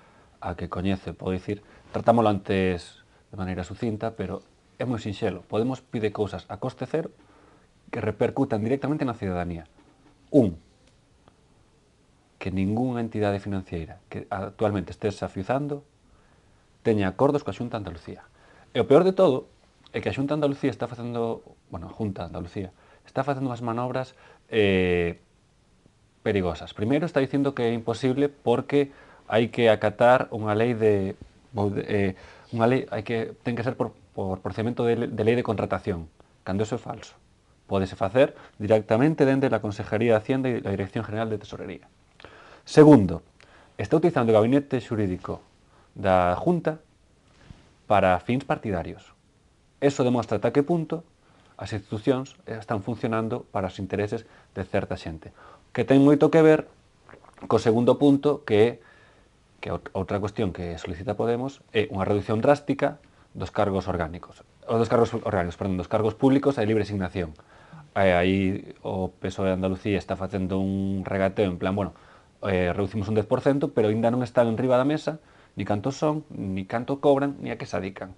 que coñece, podo dicir, tratámoslo antes de maneira sucinta, pero é moi sinxelo. Podemos pide cousas a coste cero que repercutan directamente na ciudadanía. Que ningunha entidade financiera que actualmente estés afiuzando teña acordos coa Xunta de Andalucía. E o peor de todo é que a Xunta de Andalucía está facendo, bueno, a Junta de Andalucía está facendo unhas manobras perigosas. Primeiro está dicindo que é imposible porque hai que acatar unha lei unha lei ten que ser por procedimento de lei de contratación, cando eso é falso. Pódese facer directamente dende a Consejería de Hacienda e a Dirección General de Tesorería. Segundo, está utilizando o gabinete xurídico da Junta para fins partidarios. Eso demostra ata que punto as institucións están funcionando para os intereses de certa xente. Que ten moito que ver co segundo punto, que outra cuestión que solicita Podemos é unha reducción drástica dos cargos orgánicos, dos cargos públicos e libre asignación. Aí o PSOE de Andalucía está facendo un regateo en plan, bueno, reducimos un 10%, pero ainda non están en riba da mesa ni cantos son, ni canto cobran, ni a que se adican.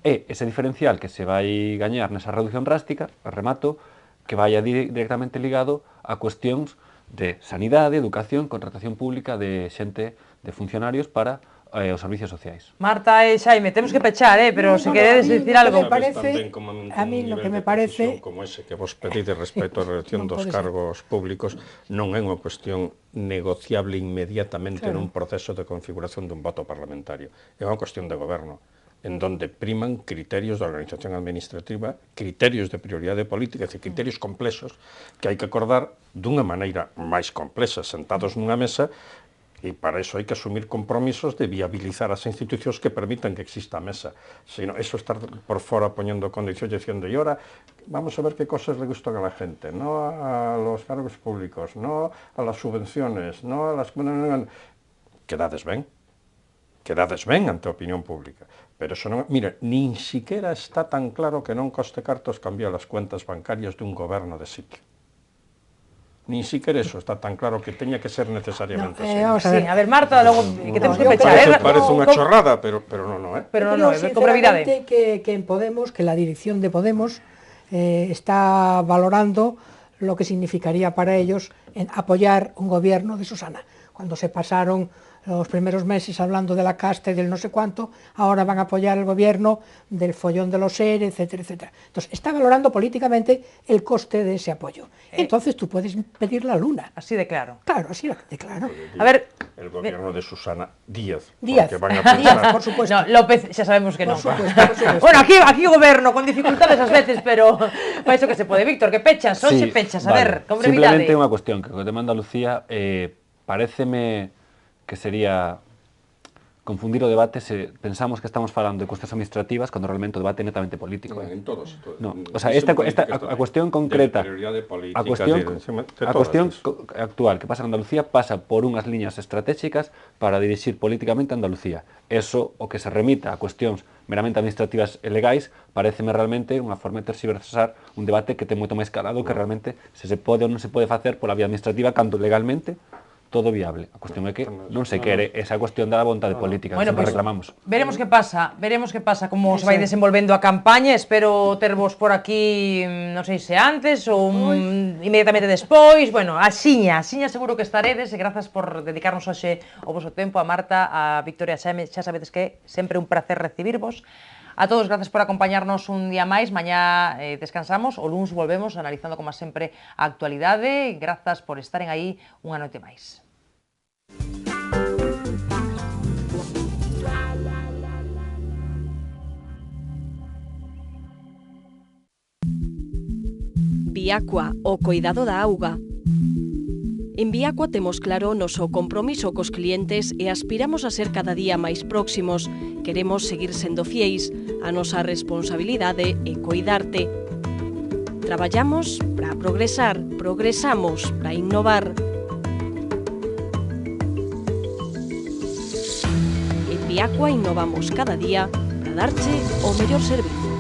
E ese diferencial que se vai gañar nesa reducción drástica, remato, que vai directamente ligado a cuestións de sanidade, educación, contratación pública de xente, de funcionarios para os servicios sociais. Marta e Xaime, temos que pechar, pero se queredes dicir algo. A mí lo que me parece como ese que vos pedide respecto á reducción dos cargos públicos non é unha cuestión negociable inmediatamente nun proceso de configuración dun voto parlamentario. É unha cuestión de goberno, en donde priman criterios de organización administrativa, criterios de prioridade política, criterios complexos que hai que acordar dunha maneira máis complexa, sentados nunha mesa. E para iso hai que asumir compromisos de viabilizar as institucións que permitan que exista a mesa. Sino eso estar por fora poñendo condicións diciendo, e ahora vamos a ver que cosas le gustan a la gente, no a los cargos públicos, no a las subvenciones, no a las... Quedades ben ante a opinión pública. Pero eso non... Mira, nin siquiera está tan claro que non coste cartos cambiar as cuentas bancarias dun goberno de sitio. Nin siquiera eso está tan claro que teña que ser necesariamente así. Sí, a ver, Marta, logo que temos que pechar. Parece unha chorrada, pero non, Pero non, con brevidade. Que en Podemos, que la dirección de Podemos está valorando lo que significaría para ellos en apoyar un gobierno de Susana. Cuando se pasaron los primeros meses hablando de la casta y del no sé cuánto, ahora van a apoyar el gobierno del follón de los ERE, etcétera, etcétera. Entonces, está valorando políticamente el coste de ese apoyo. Entonces, tú puedes pedir la luna. Así de claro. Claro, así de claro. A ver... El gobierno de Susana Díaz. Díaz, van a pensar... Díaz, por supuesto. No, López, xa sabemos que non. Por supuesto. Bueno, aquí o goberno, con dificultades ás veces, pero para iso que se pode. Víctor, que pechas, son se pechas, a ver, con brevidade. Simplemente unha cuestión, que o tema Andalucía pareceme que sería confundir o debate se pensamos que estamos falando de cuestións administrativas cando realmente o debate é netamente político. En todos. No, o sea, a cuestión concreta, a cuestión actual que pasa en Andalucía pasa por unhas liñas estratégicas para dirixir políticamente a Andalucía. Eso, o que se remita a cuestións meramente administrativas e legais, pareceme realmente unha forma de tergiversar un debate que ten moito máis calado que realmente se pode ou non se pode facer pola vía administrativa cando legalmente todo viable. A cuestión é que non se quere esa cuestión da vontade política, bueno, que sempre reclamamos. Veremos que pasa, como se vai desenvolvendo a campaña. Espero tervos por aquí, non sei se antes ou inmediatamente despois. Bueno, axiña seguro que estaredes, e grazas por dedicarnos hoxe o vosso tempo, a Marta, a Victoria, a Xaime. Xa sabedes que é sempre un placer recibirvos. A todos, gracias por acompañarnos un día máis. Mañá descansamos, o luns volvemos analizando, como sempre, a actualidade. Grazas por estaren aí unha noite máis. Viacua, o coidado da auga. En Viacua temos claro o noso compromiso cos clientes e aspiramos a ser cada día máis próximos. Queremos seguir sendo fieis. A nosa responsabilidade é coidarte. Traballamos para progresar, progresamos para innovar. En Viacua innovamos cada día para darche o mellor servizo.